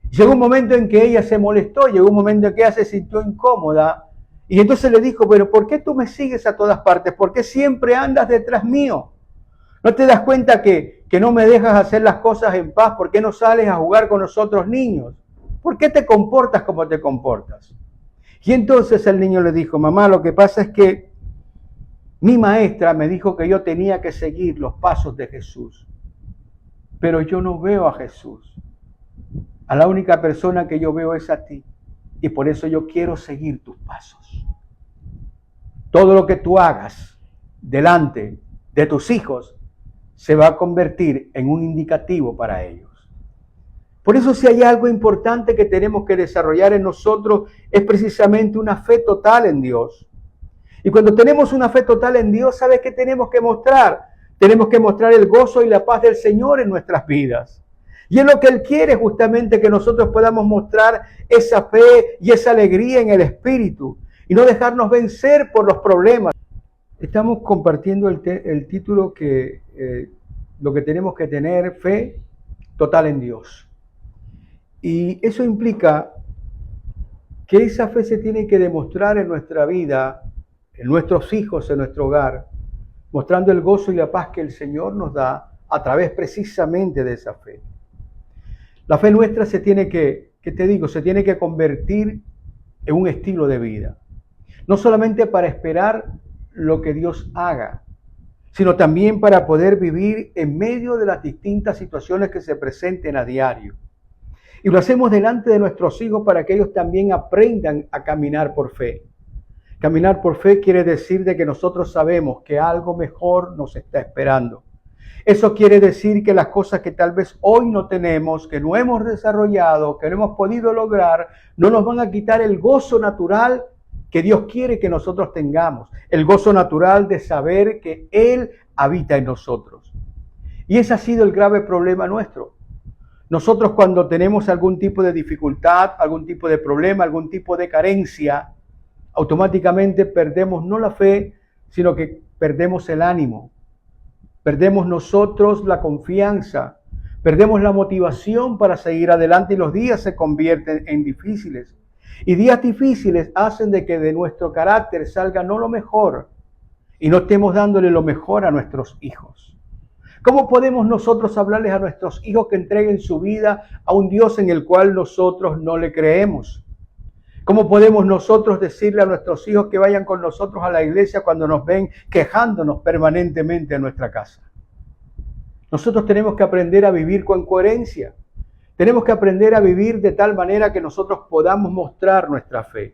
Llegó un momento en que ella se molestó, llegó un momento en que ella se sintió incómoda y entonces le dijo, pero ¿por qué tú me sigues a todas partes? ¿Por qué siempre andas detrás mío? ¿No te das cuenta que no me dejas hacer las cosas en paz? ¿Por qué no sales a jugar con los otros niños? ¿Por qué te comportas como te comportas? Y entonces el niño le dijo, mamá, lo que pasa es que mi maestra me dijo que yo tenía que seguir los pasos de Jesús, pero yo no veo a Jesús. A la única persona que yo veo es a ti. Y por eso yo quiero seguir tus pasos. Todo lo que tú hagas delante de tus hijos se va a convertir en un indicativo para ellos. Por eso si hay algo importante que tenemos que desarrollar en nosotros es precisamente una fe total en Dios. Y cuando tenemos una fe total en Dios, ¿sabes qué tenemos que mostrar? Tenemos que mostrar el gozo y la paz del Señor en nuestras vidas. Y es lo que Él quiere justamente que nosotros podamos mostrar esa fe y esa alegría en el Espíritu y no dejarnos vencer por los problemas. Estamos compartiendo el título que lo que tenemos que tener, fe total en Dios. Y eso implica que esa fe se tiene que demostrar en nuestra vida, en nuestros hijos, en nuestro hogar, mostrando el gozo y la paz que el Señor nos da a través precisamente de esa fe. La fe nuestra se tiene que, ¿qué te digo? Se tiene que convertir en un estilo de vida. No solamente para esperar lo que Dios haga, sino también para poder vivir en medio de las distintas situaciones que se presenten a diario. Y lo hacemos delante de nuestros hijos para que ellos también aprendan a caminar por fe. Caminar por fe quiere decir de que nosotros sabemos que algo mejor nos está esperando. Eso quiere decir que las cosas que tal vez hoy no tenemos, que no hemos desarrollado, que no hemos podido lograr, no nos van a quitar el gozo natural que Dios quiere que nosotros tengamos. El gozo natural de saber que Él habita en nosotros. Y ese ha sido el grave problema nuestro. Nosotros cuando tenemos algún tipo de dificultad, algún tipo de problema, algún tipo de carencia, automáticamente perdemos no la fe, sino que perdemos el ánimo. Perdemos nosotros la confianza, perdemos la motivación para seguir adelante y los días se convierten en difíciles. Y días difíciles hacen de que de nuestro carácter salga no lo mejor y no estemos dándole lo mejor a nuestros hijos. ¿Cómo podemos nosotros hablarles a nuestros hijos que entreguen su vida a un Dios en el cual nosotros no le creemos? ¿Cómo podemos nosotros decirle a nuestros hijos que vayan con nosotros a la iglesia cuando nos ven quejándonos permanentemente en nuestra casa? Nosotros tenemos que aprender a vivir con coherencia. Tenemos que aprender a vivir de tal manera que nosotros podamos mostrar nuestra fe.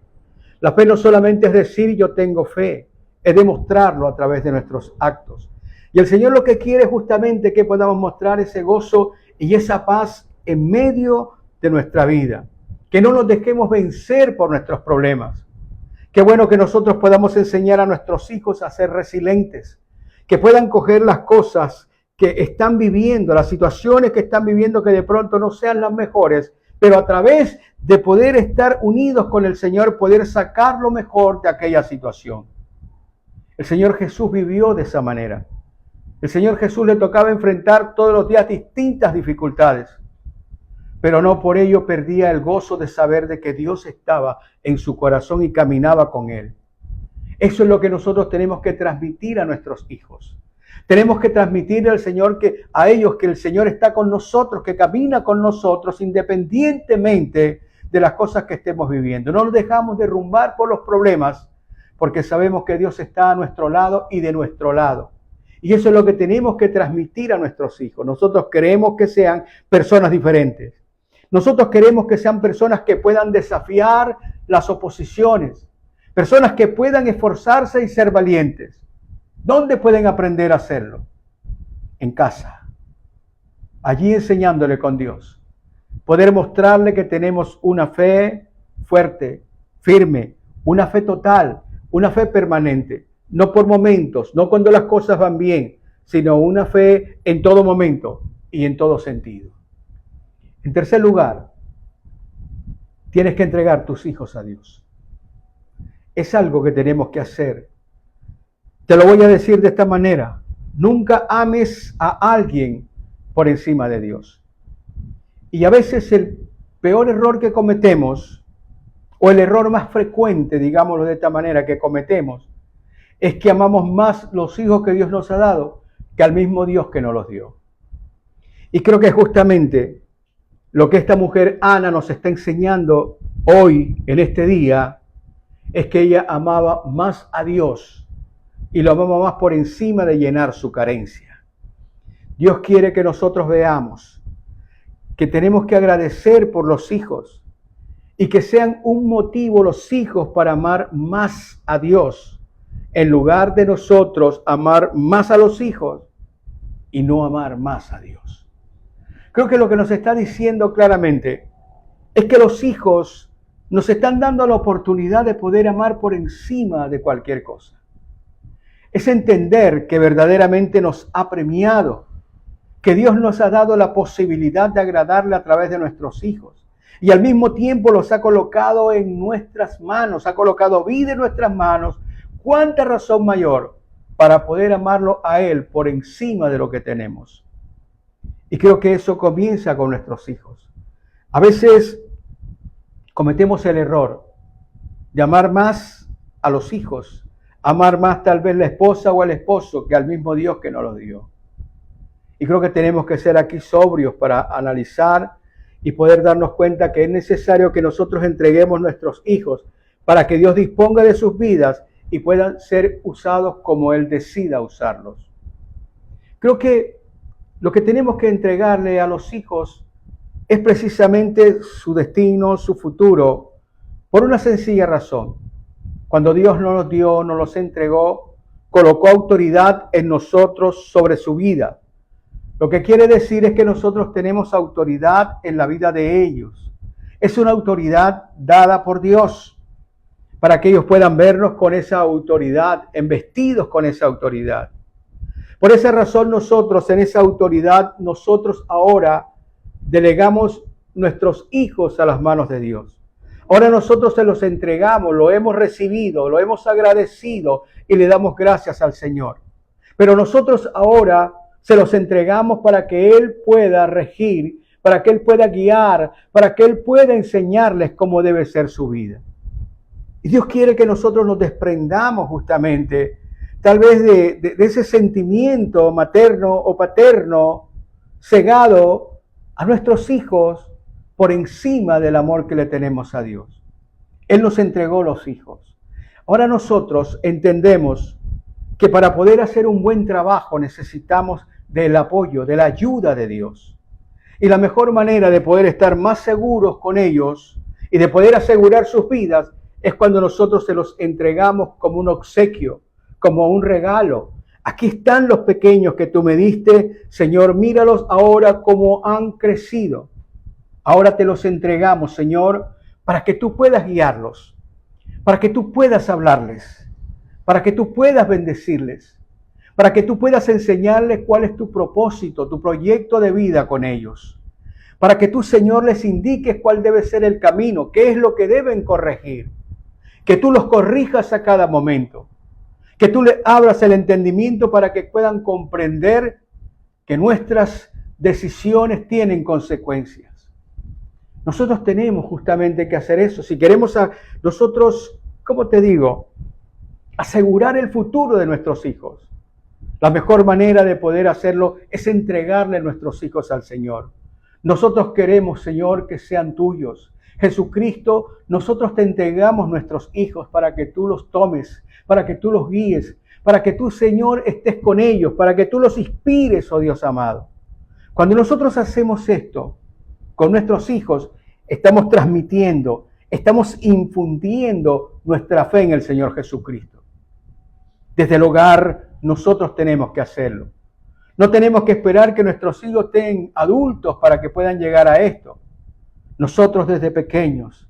La fe no solamente es decir yo tengo fe, es demostrarlo a través de nuestros actos. Y el Señor lo que quiere es justamente que podamos mostrar ese gozo y esa paz en medio de nuestra vida. que no nos dejemos vencer por nuestros problemas. Qué bueno que nosotros podamos enseñar a nuestros hijos a ser resilientes, que puedan coger las cosas que están viviendo, las situaciones que están viviendo que de pronto no sean las mejores, pero a través de poder estar unidos con el Señor, poder sacar lo mejor de aquella situación. El Señor Jesús vivió de esa manera. El Señor Jesús le tocaba enfrentar todos los días distintas dificultades, pero no por ello perdía el gozo de saber de que Dios estaba en su corazón y caminaba con él. Eso es lo que nosotros tenemos que transmitir a nuestros hijos. Tenemos que transmitirle al Señor a ellos que el Señor está con nosotros, que camina con nosotros independientemente de las cosas que estemos viviendo. No nos dejamos derrumbar por los problemas, porque sabemos que Dios está a nuestro lado y de nuestro lado. Y eso es lo que tenemos que transmitir a nuestros hijos. Nosotros queremos que sean personas diferentes. Nosotros queremos que sean personas que puedan desafiar las oposiciones, personas que puedan esforzarse y ser valientes. ¿Dónde pueden aprender a hacerlo? En casa. Allí enseñándole con Dios. Poder mostrarle que tenemos una fe fuerte, firme, una fe total, una fe permanente. No por momentos, no cuando las cosas van bien, sino una fe en todo momento y en todo sentido. En tercer lugar, tienes que entregar tus hijos a Dios. Es algo que tenemos que hacer. Te lo voy a decir de esta manera. Nunca ames a alguien por encima de Dios. Y a veces el peor error que cometemos, o el error más frecuente, digámoslo de esta manera, que cometemos, es que amamos más los hijos que Dios nos ha dado que al mismo Dios que nos los dio. Y creo que justamente lo que esta mujer Ana nos está enseñando hoy, en este día, es que ella amaba más a Dios y lo amaba más por encima de llenar su carencia. Dios quiere que nosotros veamos que tenemos que agradecer por los hijos y que sean un motivo los hijos para amar más a Dios, en lugar de nosotros amar más a los hijos y no amar más a Dios. Creo que lo que nos está diciendo claramente es que los hijos nos están dando la oportunidad de poder amar por encima de cualquier cosa. Es entender que verdaderamente nos ha premiado, que Dios nos ha dado la posibilidad de agradarle a través de nuestros hijos. Y al mismo tiempo los ha colocado en nuestras manos, ha colocado vida en nuestras manos. ¿Cuánta razón mayor para poder amarlo a Él por encima de lo que tenemos? Y creo que eso comienza con nuestros hijos. A veces cometemos el error de amar más a los hijos, amar más tal vez la esposa o el esposo que al mismo Dios que nos lo dio. Y creo que tenemos que ser aquí sobrios para analizar y poder darnos cuenta que es necesario que nosotros entreguemos nuestros hijos para que Dios disponga de sus vidas y puedan ser usados como Él decida usarlos. Creo que lo que tenemos que entregarle a los hijos es precisamente su destino, su futuro, por una sencilla razón. Cuando Dios nos los dio, nos los entregó, colocó autoridad en nosotros sobre su vida. Lo que quiere decir es que nosotros tenemos autoridad en la vida de ellos. Es una autoridad dada por Dios para que ellos puedan vernos con esa autoridad, embestidos con esa autoridad. Por esa razón nosotros en esa autoridad, nosotros ahora delegamos nuestros hijos a las manos de Dios. Ahora nosotros se los entregamos, lo hemos recibido, lo hemos agradecido y le damos gracias al Señor. Pero nosotros ahora se los entregamos para que Él pueda regir, para que Él pueda guiar, para que Él pueda enseñarles cómo debe ser su vida. Y Dios quiere que nosotros nos desprendamos justamente tal vez de ese sentimiento materno o paterno cegado a nuestros hijos por encima del amor que le tenemos a Dios. Él nos entregó los hijos. Ahora nosotros entendemos que para poder hacer un buen trabajo necesitamos del apoyo, de la ayuda de Dios. Y la mejor manera de poder estar más seguros con ellos y de poder asegurar sus vidas es cuando nosotros se los entregamos como un obsequio, como un regalo. Aquí están los pequeños que tú me diste, Señor, míralos ahora como han crecido. Ahora te los entregamos, Señor, para que tú puedas guiarlos, para que tú puedas hablarles, para que tú puedas bendecirles, para que tú puedas enseñarles cuál es tu propósito, tu proyecto de vida con ellos, para que tú, Señor, les indiques cuál debe ser el camino, qué es lo que deben corregir, que tú los corrijas a cada momento, que tú les abras el entendimiento para que puedan comprender que nuestras decisiones tienen consecuencias. Nosotros tenemos justamente que hacer eso. Si queremos nosotros, ¿cómo te digo?, asegurar el futuro de nuestros hijos. La mejor manera de poder hacerlo es entregarle nuestros hijos al Señor. Nosotros queremos, Señor, que sean tuyos. Jesucristo, nosotros te entregamos nuestros hijos para que tú los tomes, para que tú los guíes, para que tú, Señor, estés con ellos, para que tú los inspires, oh Dios amado. Cuando nosotros hacemos esto con nuestros hijos, estamos transmitiendo, estamos infundiendo nuestra fe en el Señor Jesucristo. Desde el hogar nosotros tenemos que hacerlo. No tenemos que esperar que nuestros hijos estén adultos para que puedan llegar a esto. Nosotros desde pequeños,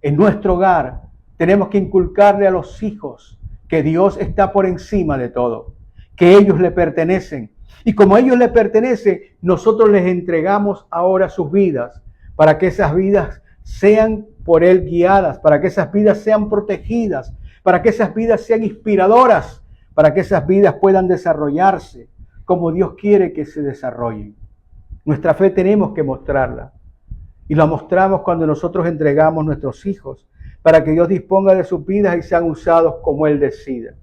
en nuestro hogar, tenemos que inculcarle a los hijos que Dios está por encima de todo, que ellos le pertenecen. Y como ellos le pertenecen, nosotros les entregamos ahora sus vidas, para que esas vidas sean por Él guiadas, para que esas vidas sean protegidas, para que esas vidas sean inspiradoras, para que esas vidas puedan desarrollarse como Dios quiere que se desarrollen. Nuestra fe tenemos que mostrarla. Y la mostramos cuando nosotros entregamos nuestros hijos para que Dios disponga de sus vidas y sean usados como Él decida.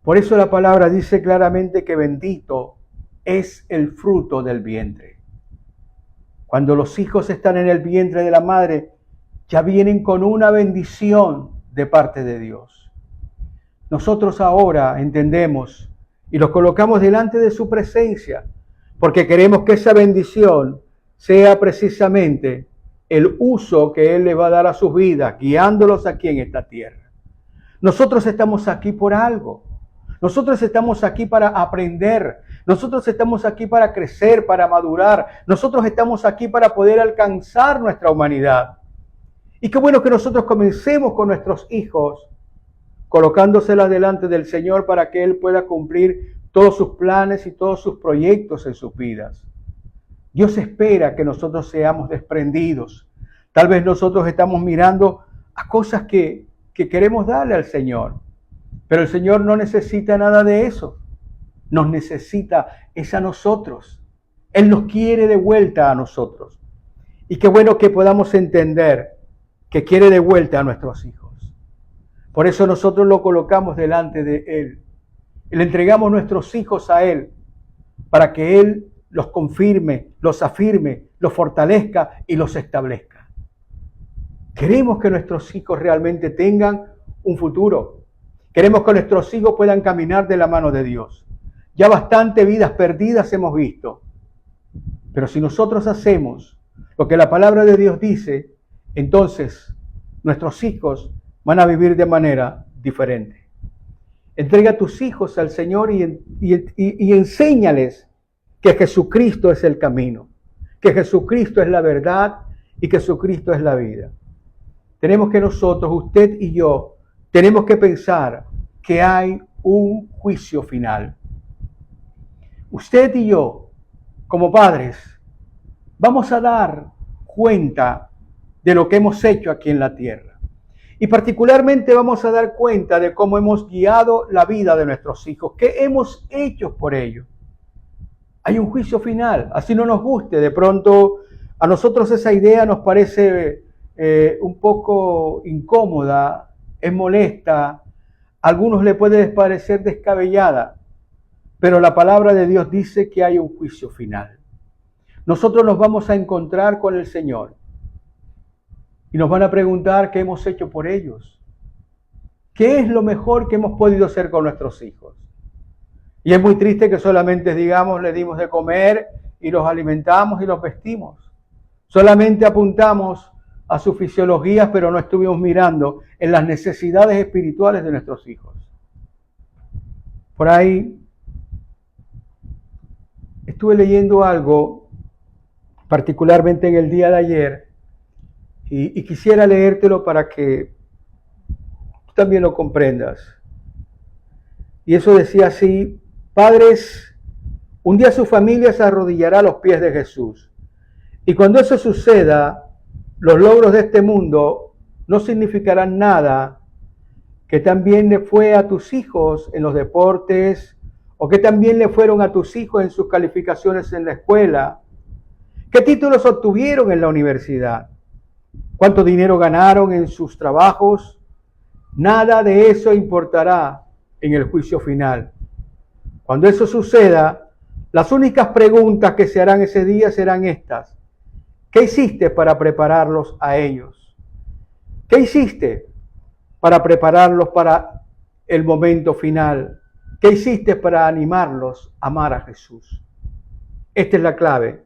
Por eso la palabra dice claramente que bendito es el fruto del vientre. Cuando los hijos están en el vientre de la madre, ya vienen con una bendición de parte de Dios. Nosotros ahora entendemos y los colocamos delante de su presencia porque queremos que esa bendición sea precisamente el uso que Él le va a dar a sus vidas, guiándolos aquí en esta tierra. Nosotros estamos aquí por algo. Nosotros estamos aquí para aprender. Nosotros estamos aquí para crecer, para madurar. Nosotros estamos aquí para poder alcanzar nuestra humanidad. Y qué bueno que nosotros comencemos con nuestros hijos, colocándoselas delante del Señor para que Él pueda cumplir todos sus planes y todos sus proyectos en sus vidas. Dios espera que nosotros seamos desprendidos. Tal vez nosotros estamos mirando a cosas que queremos darle al Señor. Pero el Señor no necesita nada de eso. Nos necesita es a nosotros. Él nos quiere de vuelta a nosotros. Y qué bueno que podamos entender que quiere de vuelta a nuestros hijos. Por eso nosotros lo colocamos delante de Él. Y le entregamos nuestros hijos a Él para que Él los confirme, los afirme, los fortalezca y los establezca. Queremos que nuestros hijos realmente tengan un futuro. Queremos que nuestros hijos puedan caminar de la mano de Dios. Ya bastante vidas perdidas hemos visto. Pero si nosotros hacemos lo que la palabra de Dios dice, entonces nuestros hijos van a vivir de manera diferente. Entrega a tus hijos al Señor y enséñales que Jesucristo es el camino, que Jesucristo es la verdad y que Jesucristo es la vida. Tenemos que nosotros, usted y yo, tenemos que pensar que hay un juicio final. Usted y yo, como padres, vamos a dar cuenta de lo que hemos hecho aquí en la tierra. Y particularmente vamos a dar cuenta de cómo hemos guiado la vida de nuestros hijos, qué hemos hecho por ellos. Hay un juicio final, así no nos guste. De pronto a nosotros esa idea nos parece un poco incómoda, es molesta, a algunos le puede parecer descabellada, pero la palabra de Dios dice que hay un juicio final. Nosotros nos vamos a encontrar con el Señor y nos van a preguntar qué hemos hecho por ellos. ¿Qué es lo mejor que hemos podido hacer con nuestros hijos? Y es muy triste que solamente digamos, le dimos de comer y los alimentamos y los vestimos. Solamente apuntamos a sus fisiologías, pero no estuvimos mirando en las necesidades espirituales de nuestros hijos. Por ahí estuve leyendo algo, particularmente en el día de ayer, Y quisiera leértelo para que tú también lo comprendas. Y eso decía así: padres, un día su familia se arrodillará a los pies de Jesús. Y cuando eso suceda, los logros de este mundo no significarán nada. Que también le fue a tus hijos en los deportes, o que también le fueron a tus hijos en sus calificaciones en la escuela. ¿Qué títulos obtuvieron en la universidad? ¿Cuánto dinero ganaron en sus trabajos? Nada de eso importará en el juicio final. Cuando eso suceda, las únicas preguntas que se harán ese día serán estas: ¿qué hiciste para prepararlos a ellos? ¿Qué hiciste para prepararlos para el momento final? ¿Qué hiciste para animarlos a amar a Jesús? Esta es la clave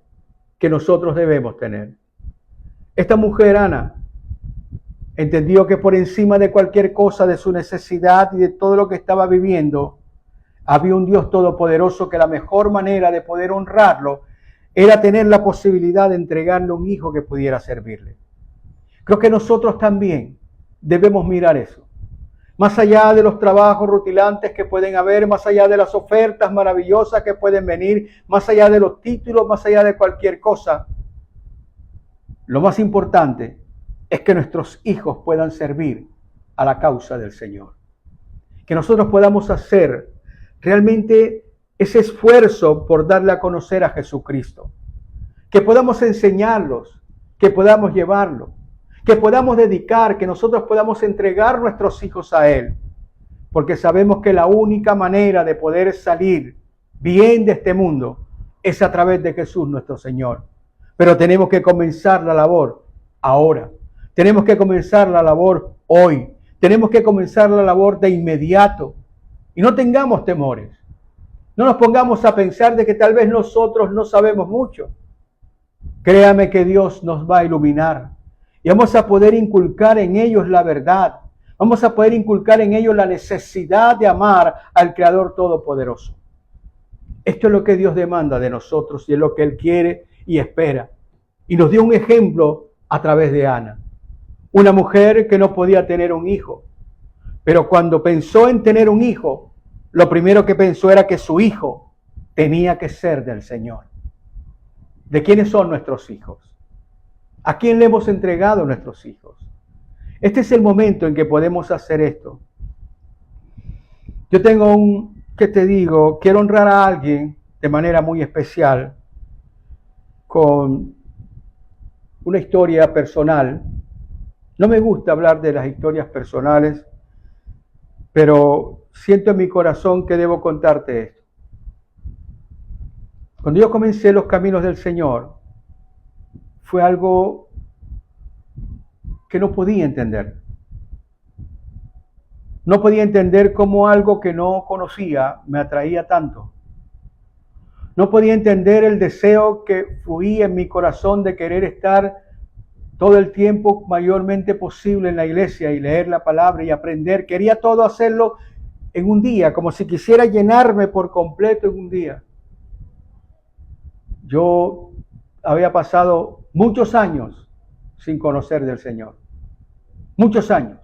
que nosotros debemos tener. Esta mujer, Ana, entendió que por encima de cualquier cosa, de su necesidad y de todo lo que estaba viviendo, había un Dios todopoderoso, que la mejor manera de poder honrarlo era tener la posibilidad de entregarle un hijo que pudiera servirle. Creo que nosotros también debemos mirar eso. Más allá de los trabajos rutilantes que pueden haber, más allá de las ofertas maravillosas que pueden venir, más allá de los títulos, más allá de cualquier cosa, lo más importante es que nuestros hijos puedan servir a la causa del Señor. Que nosotros podamos hacer realmente ese esfuerzo por darle a conocer a Jesucristo. Que podamos enseñarlos, que podamos llevarlos, que podamos dedicar, que nosotros podamos entregar nuestros hijos a Él. Porque sabemos que la única manera de poder salir bien de este mundo es a través de Jesús nuestro Señor. Pero tenemos que comenzar la labor ahora. Tenemos que comenzar la labor hoy. Tenemos que comenzar la labor de inmediato. Y no tengamos temores. No nos pongamos a pensar de que tal vez nosotros no sabemos mucho. Créame que Dios nos va a iluminar. Y vamos a poder inculcar en ellos la verdad. Vamos a poder inculcar en ellos la necesidad de amar al Creador Todopoderoso. Esto es lo que Dios demanda de nosotros y es lo que Él quiere y espera. Y nos dio un ejemplo a través de Ana. Una mujer que no podía tener un hijo. Pero cuando pensó en tener un hijo, lo primero que pensó era que su hijo tenía que ser del Señor. ¿De quiénes son nuestros hijos? ¿A quién le hemos entregado nuestros hijos? Este es el momento en que podemos hacer esto. Yo tengo quiero honrar a alguien de manera muy especial con una historia personal. No me gusta hablar de las historias personales, pero siento en mi corazón que debo contarte esto. Cuando yo comencé los caminos del Señor, fue algo que no podía entender. No podía entender cómo algo que no conocía me atraía tanto. No podía entender el deseo que fluía en mi corazón de querer estar todo el tiempo mayormente posible en la iglesia y leer la palabra y aprender. Quería todo hacerlo en un día, como si quisiera llenarme por completo en un día. Yo había pasado muchos años sin conocer del Señor. Muchos años.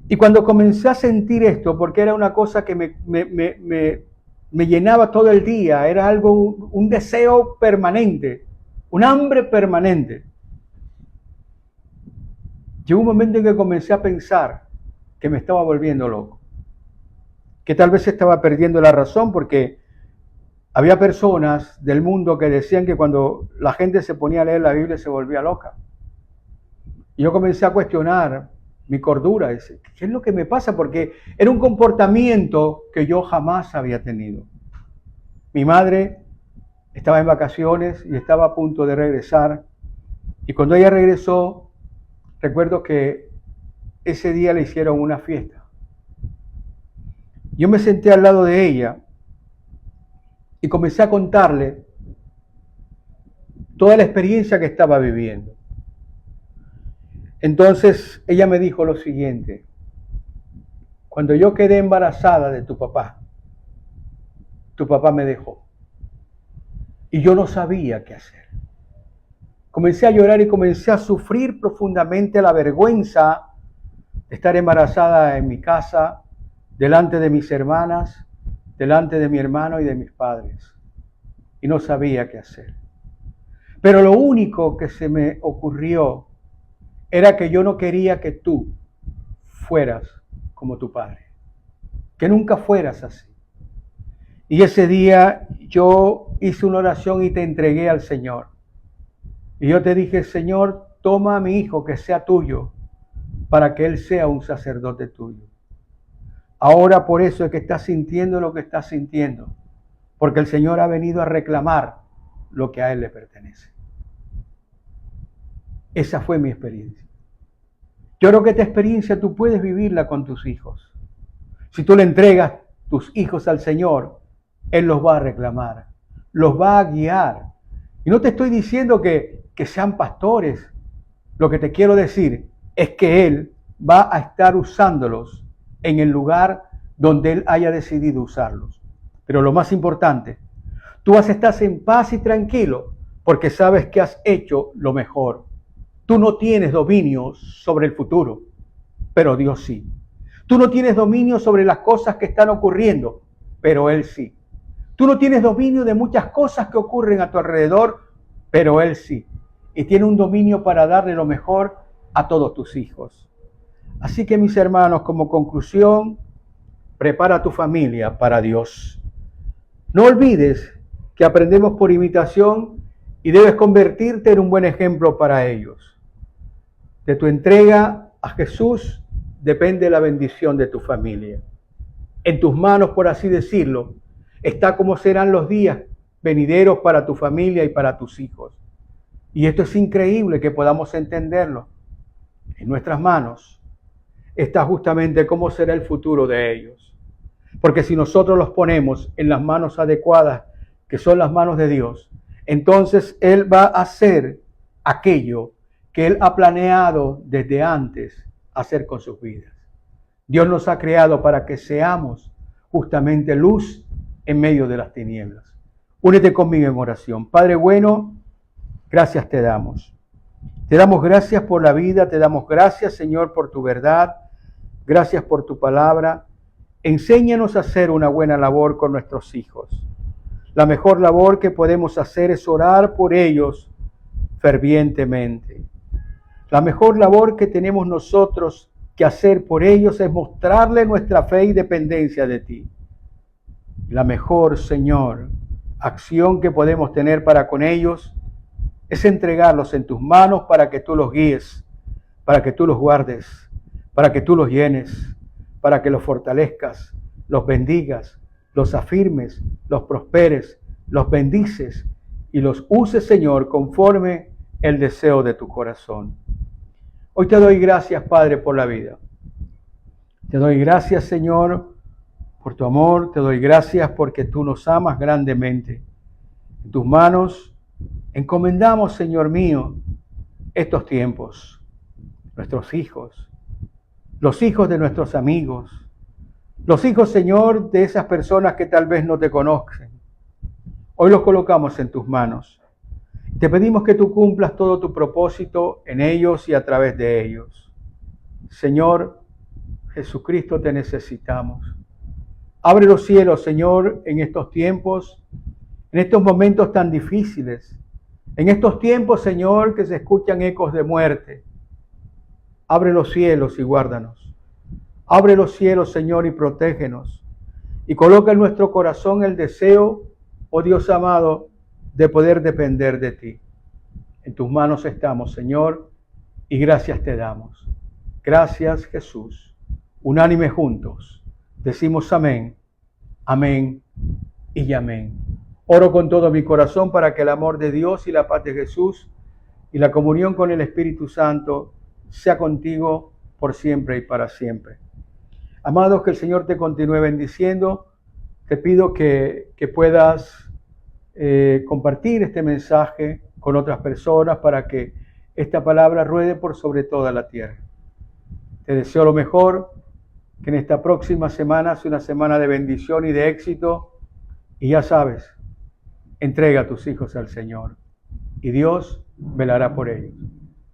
Y cuando comencé a sentir esto, porque era una cosa que me llenaba todo el día, era algo, un deseo permanente, un hambre permanente. Llegó un momento en que comencé a pensar que me estaba volviendo loco, que tal vez estaba perdiendo la razón, porque había personas del mundo que decían que cuando la gente se ponía a leer la Biblia se volvía loca. Y yo comencé a cuestionar mi cordura, ¿qué es lo que me pasa? Porque era un comportamiento que yo jamás había tenido. Mi madre estaba en vacaciones y estaba a punto de regresar. Y cuando ella regresó, recuerdo que ese día le hicieron una fiesta. Yo me senté al lado de ella y comencé a contarle toda la experiencia que estaba viviendo. Entonces ella me dijo lo siguiente: cuando yo quedé embarazada de tu papá me dejó y yo no sabía qué hacer. Comencé a llorar y comencé a sufrir profundamente la vergüenza de estar embarazada en mi casa, delante de mis hermanas, delante de mi hermano y de mis padres. Y no sabía qué hacer. Pero lo único que se me ocurrió era que yo no quería que tú fueras como tu padre, que nunca fueras así. Y ese día yo hice una oración y te entregué al Señor. Y yo te dije, Señor, toma a mi hijo que sea tuyo, para que él sea un sacerdote tuyo. Ahora por eso es que estás sintiendo lo que estás sintiendo, porque el Señor ha venido a reclamar lo que a él le pertenece. Esa fue mi experiencia. Yo creo que esta experiencia tú puedes vivirla con tus hijos. Si tú le entregas tus hijos al Señor, Él los va a reclamar, los va a guiar. Y no te estoy diciendo que sean pastores. Lo que te quiero decir es que Él va a estar usándolos en el lugar donde Él haya decidido usarlos. Pero lo más importante, tú vas a estar en paz y tranquilo porque sabes que has hecho lo mejor. Tú no tienes dominio sobre el futuro, pero Dios sí. Tú no tienes dominio sobre las cosas que están ocurriendo, pero Él sí. Tú no tienes dominio de muchas cosas que ocurren a tu alrededor, pero Él sí. Y tiene un dominio para darle lo mejor a todos tus hijos. Así que mis hermanos, como conclusión, prepara a tu familia para Dios. No olvides que aprendemos por imitación y debes convertirte en un buen ejemplo para ellos. De tu entrega a Jesús depende la bendición de tu familia. En tus manos, por así decirlo, está cómo serán los días venideros para tu familia y para tus hijos. Y esto es increíble que podamos entenderlo. En nuestras manos está justamente cómo será el futuro de ellos. Porque si nosotros los ponemos en las manos adecuadas, que son las manos de Dios, entonces Él va a hacer aquello que Él ha planeado desde antes hacer con sus vidas. Dios nos ha creado para que seamos justamente luz en medio de las tinieblas. Únete conmigo en oración. Padre bueno, gracias te damos. Te damos gracias por la vida, te damos gracias, Señor, por tu verdad. Gracias por tu palabra. Enséñanos a hacer una buena labor con nuestros hijos. La mejor labor que podemos hacer es orar por ellos fervientemente. La mejor labor que tenemos nosotros que hacer por ellos es mostrarle nuestra fe y dependencia de ti. La mejor, Señor, acción que podemos tener para con ellos es entregarlos en tus manos para que tú los guíes, para que tú los guardes, para que tú los llenes, para que los fortalezcas, los bendigas, los afirmes, los prosperes, los bendices y los uses, Señor, conforme el deseo de tu corazón. Hoy te doy gracias, Padre, por la vida. Te doy gracias, Señor, por tu amor. Te doy gracias porque tú nos amas grandemente. En tus manos encomendamos, Señor mío, estos tiempos, nuestros hijos, los hijos de nuestros amigos, los hijos, Señor, de esas personas que tal vez no te conocen. Hoy los colocamos en tus manos. Te pedimos que tú cumplas todo tu propósito en ellos y a través de ellos. Señor Jesucristo, te necesitamos. Abre los cielos, Señor, en estos tiempos, en estos momentos tan difíciles, en estos tiempos, Señor, que se escuchan ecos de muerte. Abre los cielos y guárdanos. Abre los cielos, Señor, y protégenos. Y coloca en nuestro corazón el deseo, oh Dios amado, de poder depender de ti. En tus manos estamos, Señor, y gracias te damos. Gracias, Jesús. Unánime juntos, decimos amén, amén y amén. Oro con todo mi corazón para que el amor de Dios y la paz de Jesús y la comunión con el Espíritu Santo sea contigo por siempre y para siempre. Amados, que el Señor te continúe bendiciendo. Te pido que puedas compartir este mensaje con otras personas para que esta palabra ruede por sobre toda la tierra. Te deseo lo mejor, que en esta próxima semana sea una semana de bendición y de éxito, y ya sabes, entrega a tus hijos al Señor y Dios velará por ellos.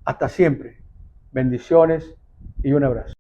Hasta siempre. Bendiciones y un abrazo.